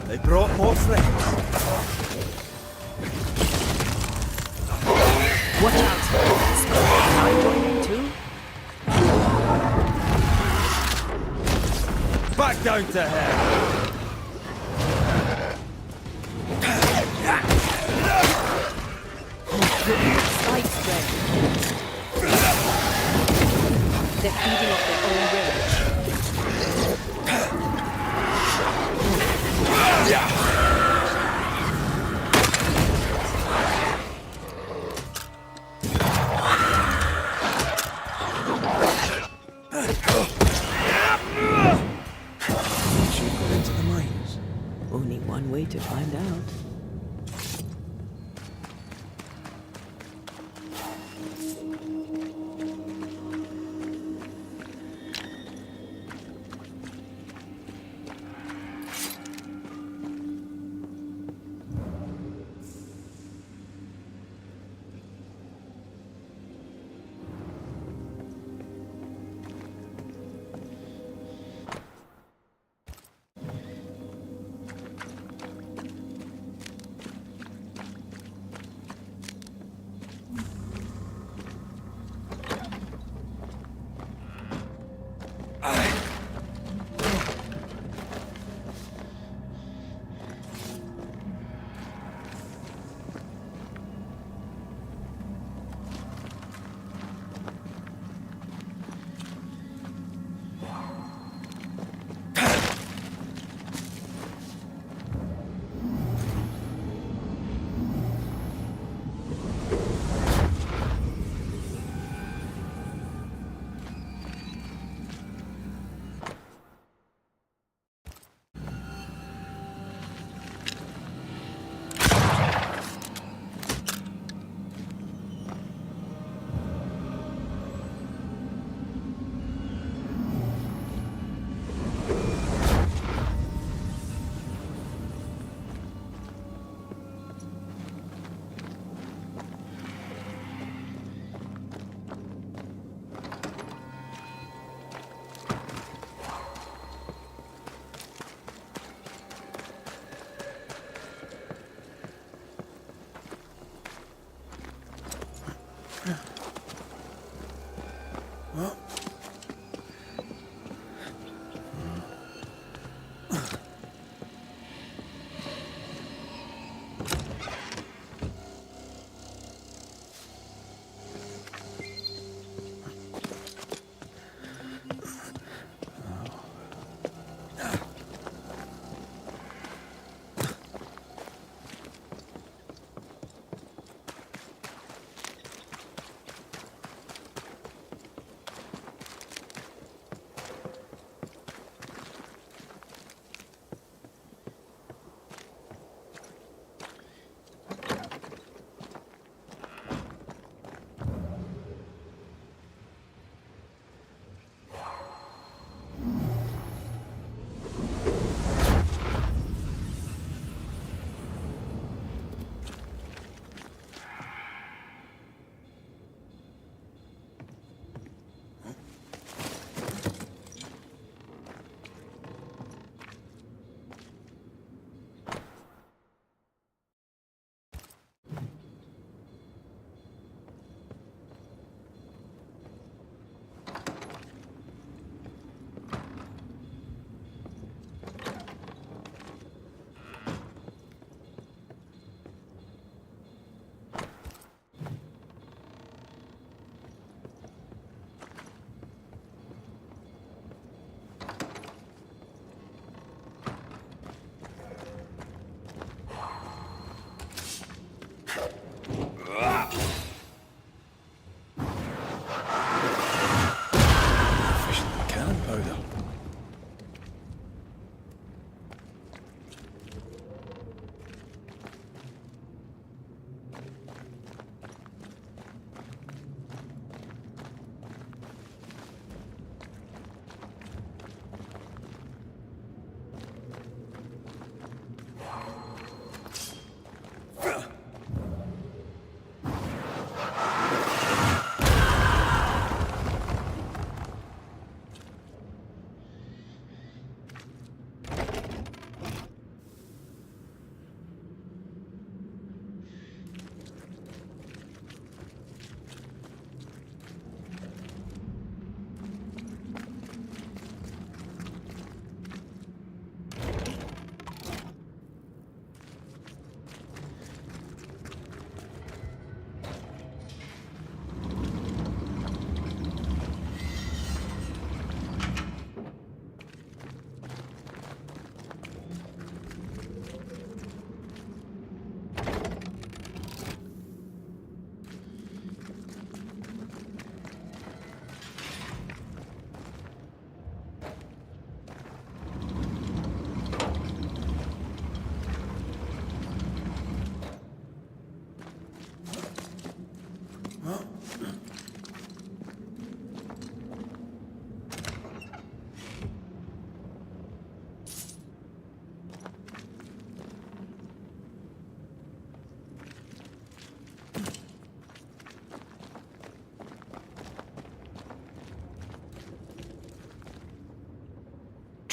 They brought more friends. Watch out! Can I join in too? Back down to hell. Side spread. They're feeding off their own rage. Should go into the mines. Only one way to find out.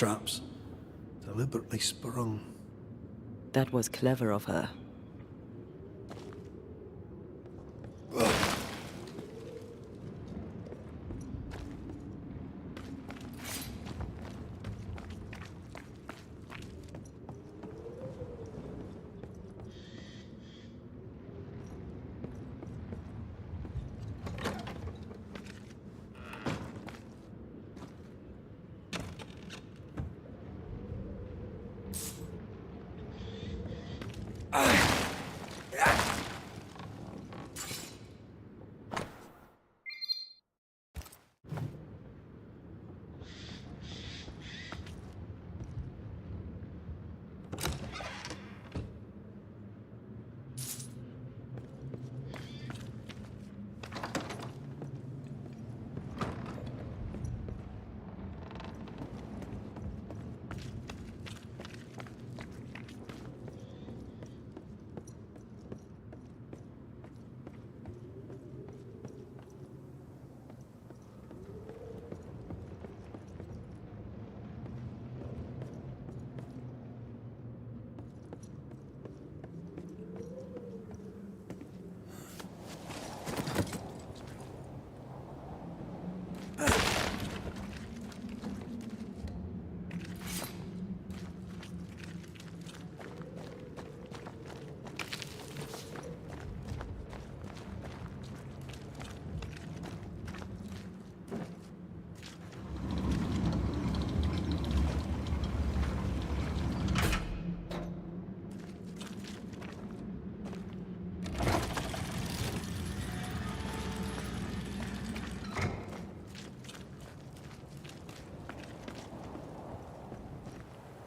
traps. Deliberately sprung. That was clever of her.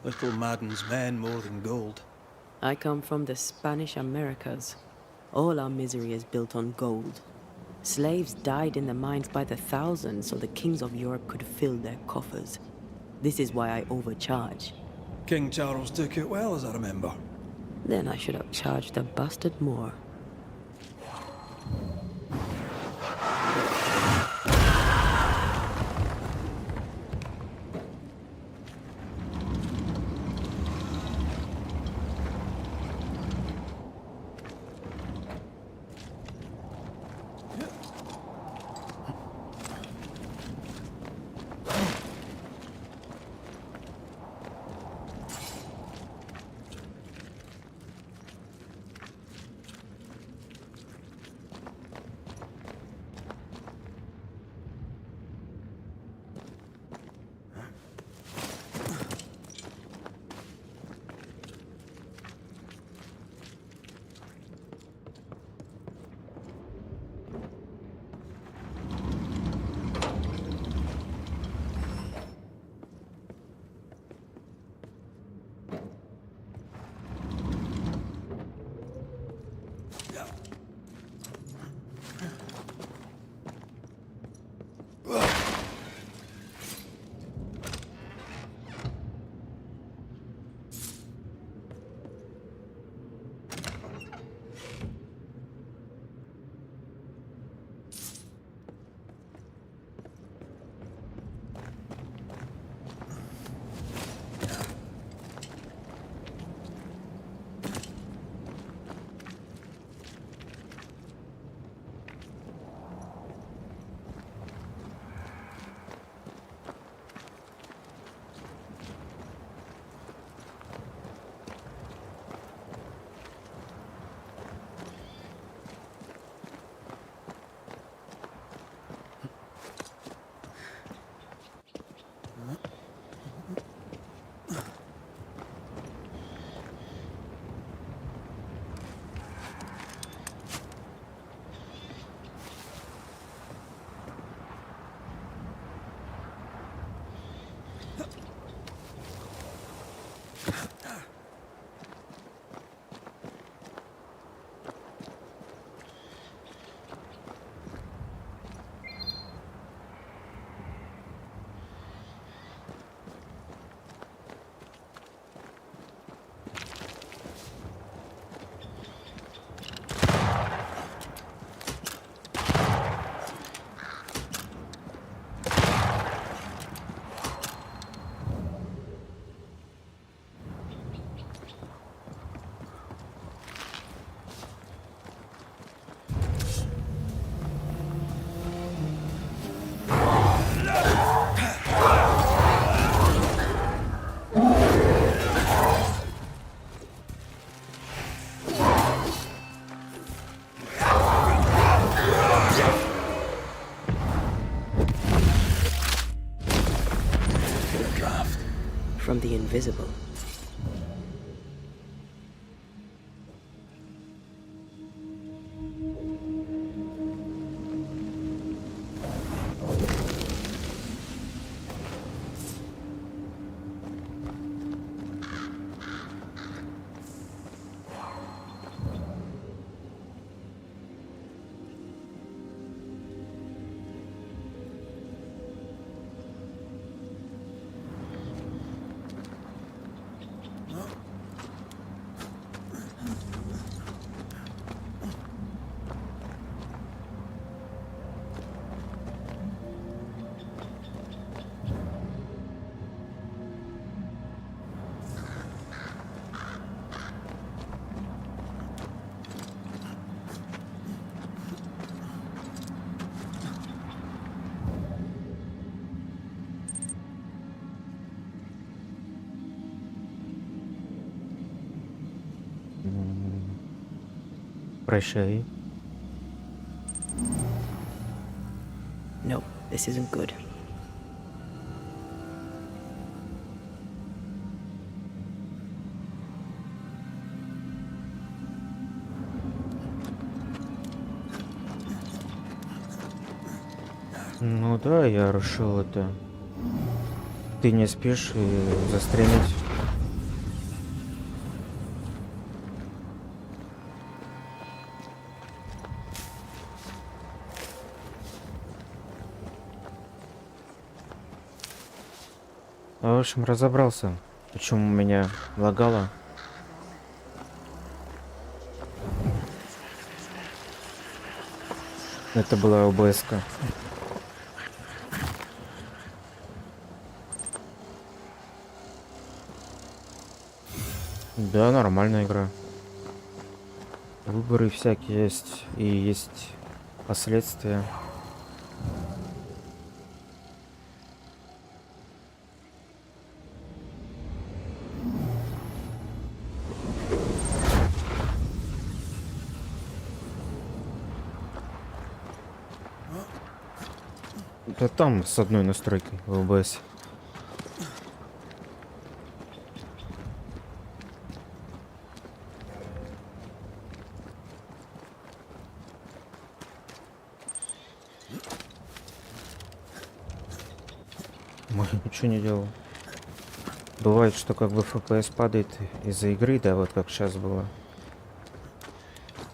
Little maddens men more than gold. I come from the Spanish Americas. All our misery is built on gold. Slaves died in the mines by the thousands so the kings of Europe could fill their coffers. This is why I overcharge. King Charles took it well, as I remember. Then I should have charged the bastard more. the invisible. Прощай. No, this isn't good. Ну да, я решил это. Ты не спишь и застремить. В общем, разобрался, почему меня лагало. Это была ОБС-ка. Да, нормальная игра. Выборы всякие есть, и есть последствия. Да там с одной настройкой в ОБС. Ой, ничего не делал. Бывает, что как бы FPS падает из-за игры, да, вот как сейчас было.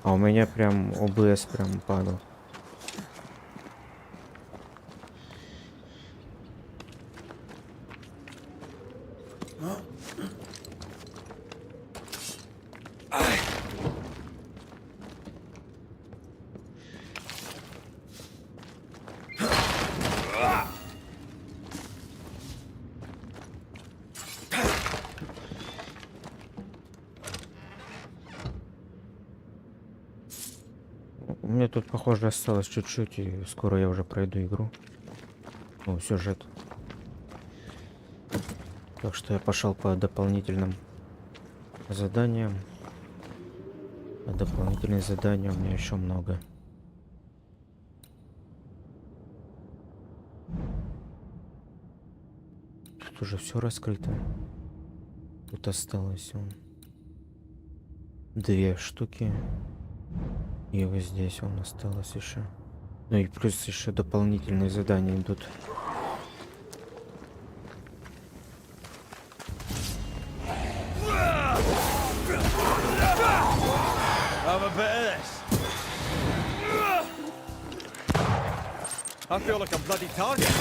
А у меня прям ОБС прям падал. Мне тут, похоже, осталось чуть-чуть, и скоро я уже пройду игру. Ну, сюжет. Так что я пошел по дополнительным заданиям. А дополнительные задания у меня еще много. Тут уже все раскрыто. Тут осталось 2 штуки. И вот здесь он осталось еще. Ну и плюс еще дополнительные задания идут. I feel like a bloody target.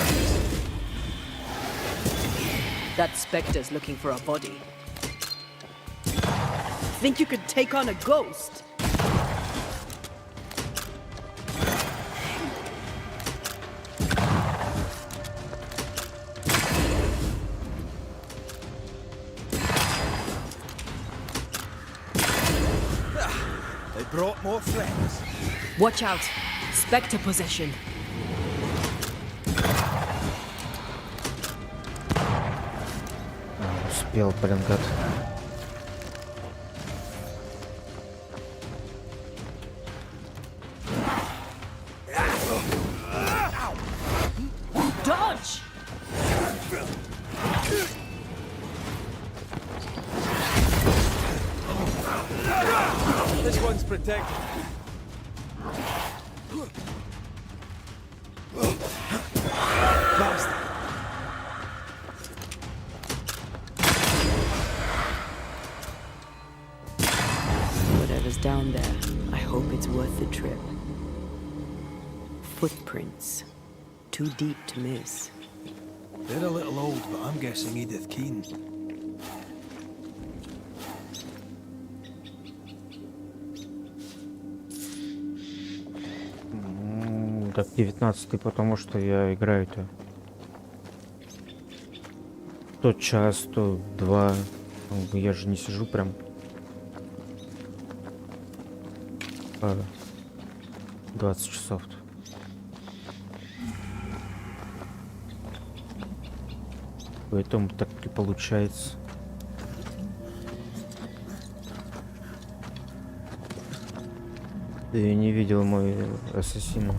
That Spectre's looking for a body. Think you could take on a ghost? They brought more friends. Watch out! Spectre possession. Успел, блин, гад. Dodge! detected. Bastard. Whatever's down there, I hope it's worth the trip. Footprints. Too deep to miss. They're a little old, but I'm guessing Edith Keane. Так, 19-й, потому что я играю-то то час, то два. Я же не сижу прям 20 часов-то. Поэтому так и получается. Ты не видел мой ассасин.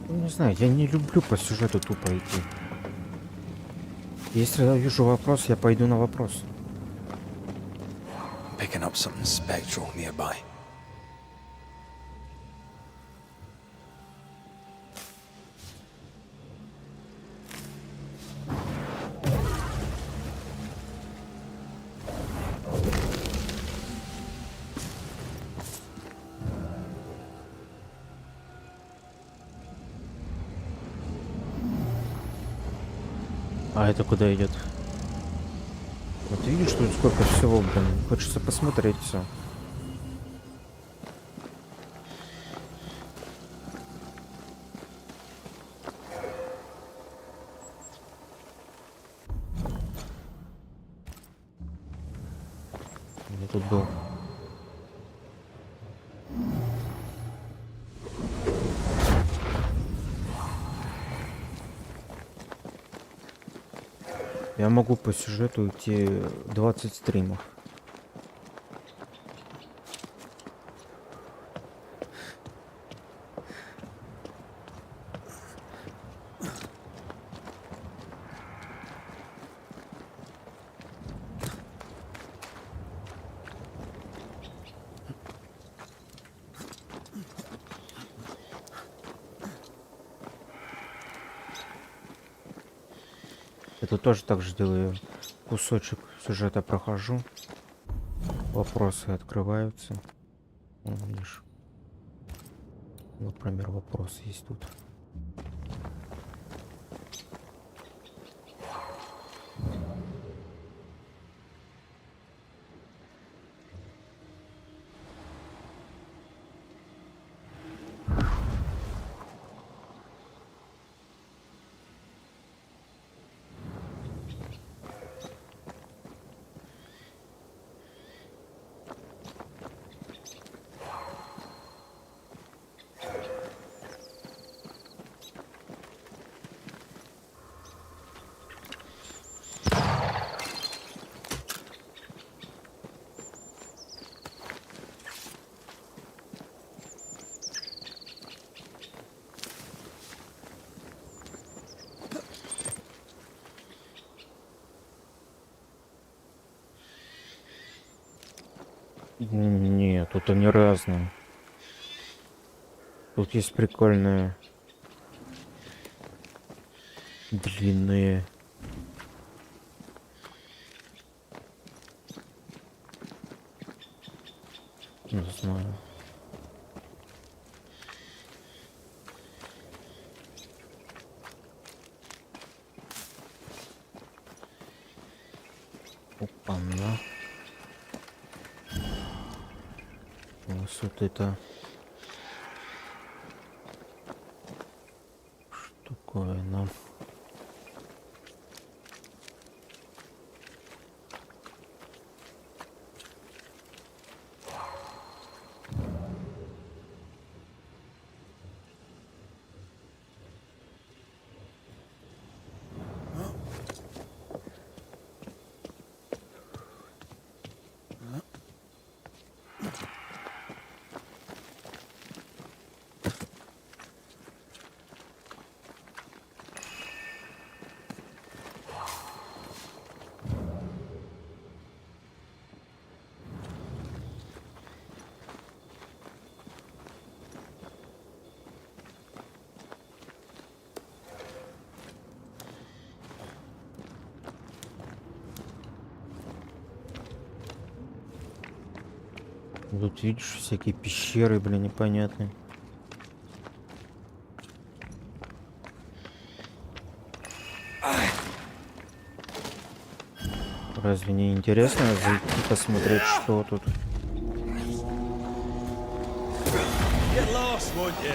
Не знаю, я не люблю по сюжету тупо идти. Если я вижу вопрос, я пойду на вопрос. Picking up something spectral nearby. А это куда идет? Вот видишь, тут сколько всего, блин. Хочется посмотреть все. Я тут был. Я могу по сюжету идти 20 стримов. Это тоже так же делаю. Кусочек сюжета прохожу. Вопросы открываются. Видишь. Например, вопрос есть тут. Нет, тут они разные. Тут есть прикольные длинные. Не знаю. Опа-на. Вот это. Спокойно. Тут видишь всякие пещеры, блин, непонятные. Разве не интересно зайти посмотреть, что тут? Get lost, won't you?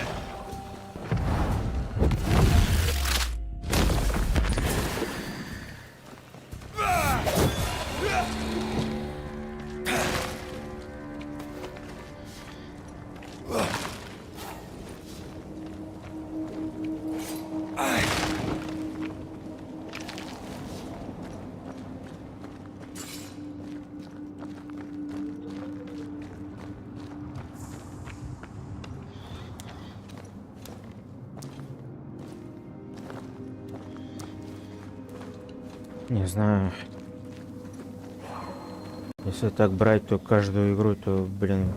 Не знаю. Если так брать, то каждую игру, то, блин,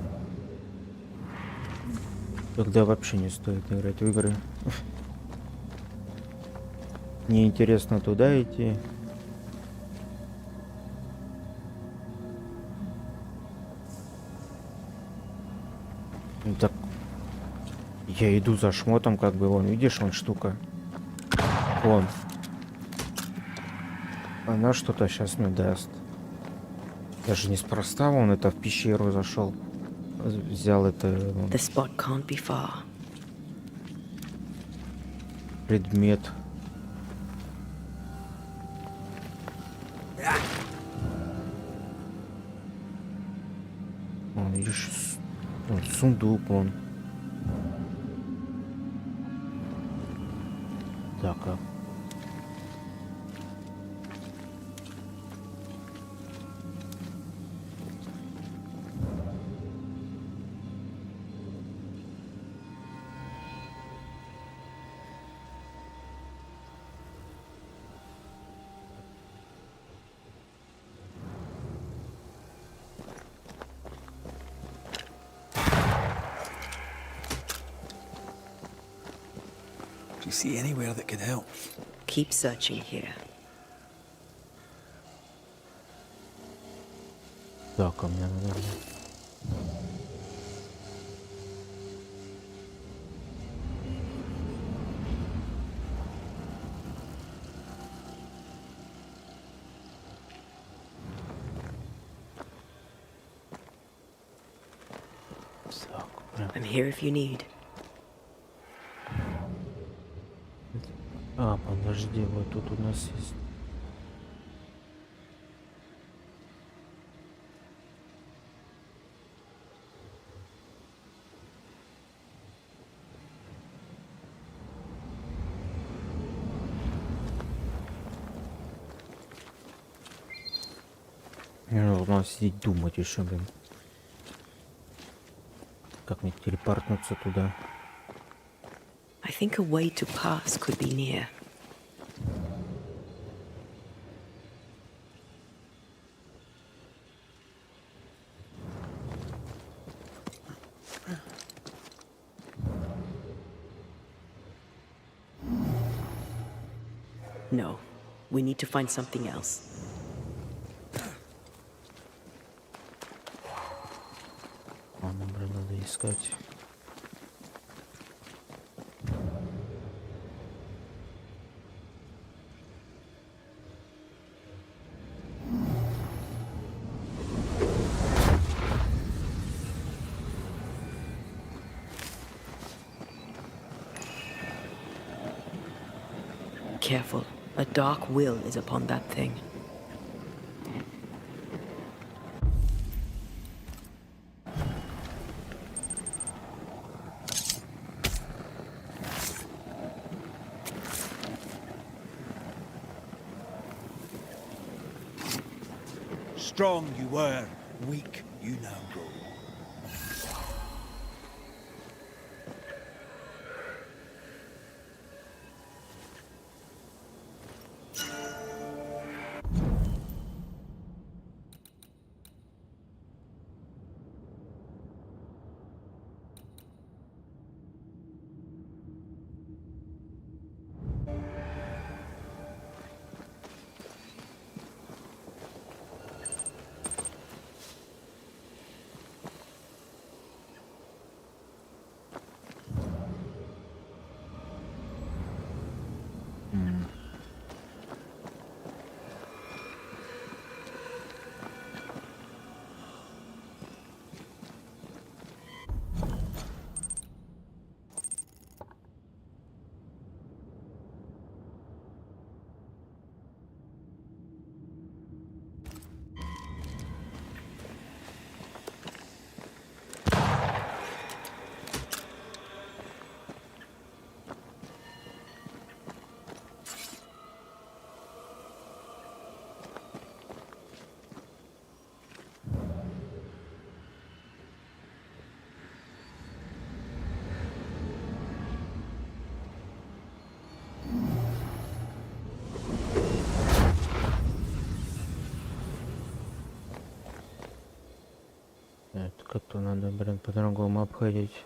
тогда вообще не стоит играть в игры. Неинтересно туда идти. Ну так, я иду за шмотом, как бы, вон, видишь, вон штука. Вон. Она что-то сейчас мне даст. Даже неспроста он это в пещеру зашел. Взял это The spot can't be far. предмет. Вон, видишь, вон, сундук вон. Так, а. Do you see anywhere that could help? Keep searching here. Так, а мне надо... I'm here if you need. А, подожди, вот тут у нас есть... У нас сидеть думать еще, блин. Как мне телепортнуться туда? I think a way to pass could be near. No, we need to find something else. Ладно, блин, надо искать. careful. A dark will is upon that thing. Strong you were, weak you now go. Это как-то надо, блин, по-другому обходить.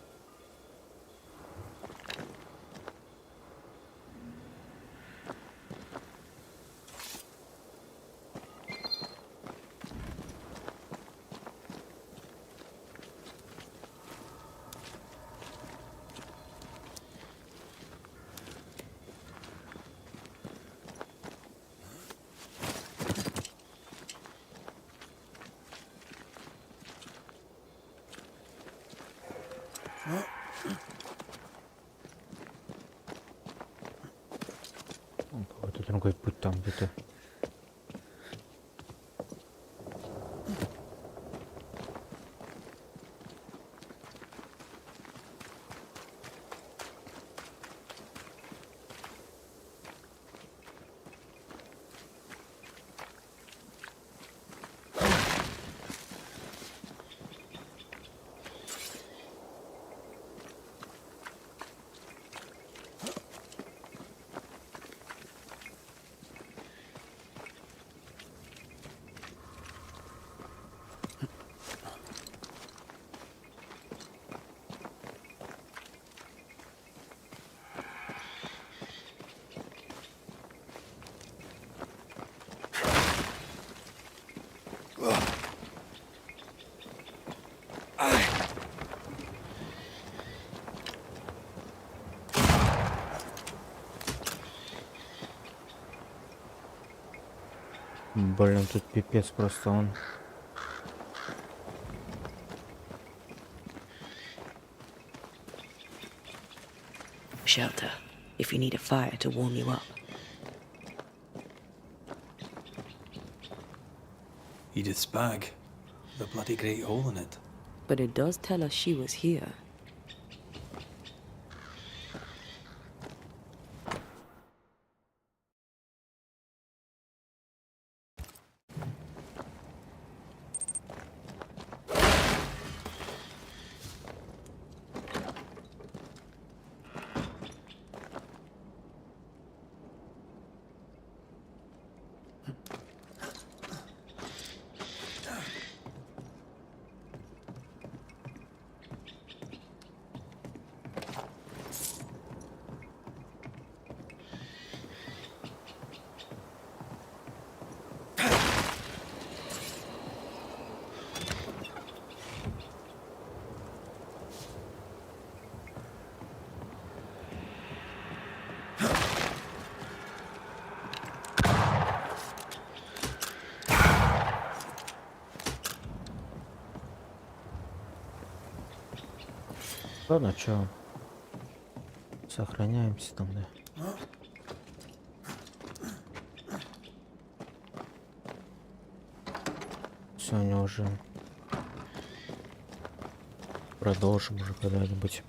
Какой-то другой путь там где-то. Блин, тут пипец просто он. Shelter, if you need a fire to warm you up. Edith's bag. The bloody great hole in it. But it does tell us she was here. Ладно, чё? Сохраняемся там, да. сегодня уже продолжим уже когда-нибудь.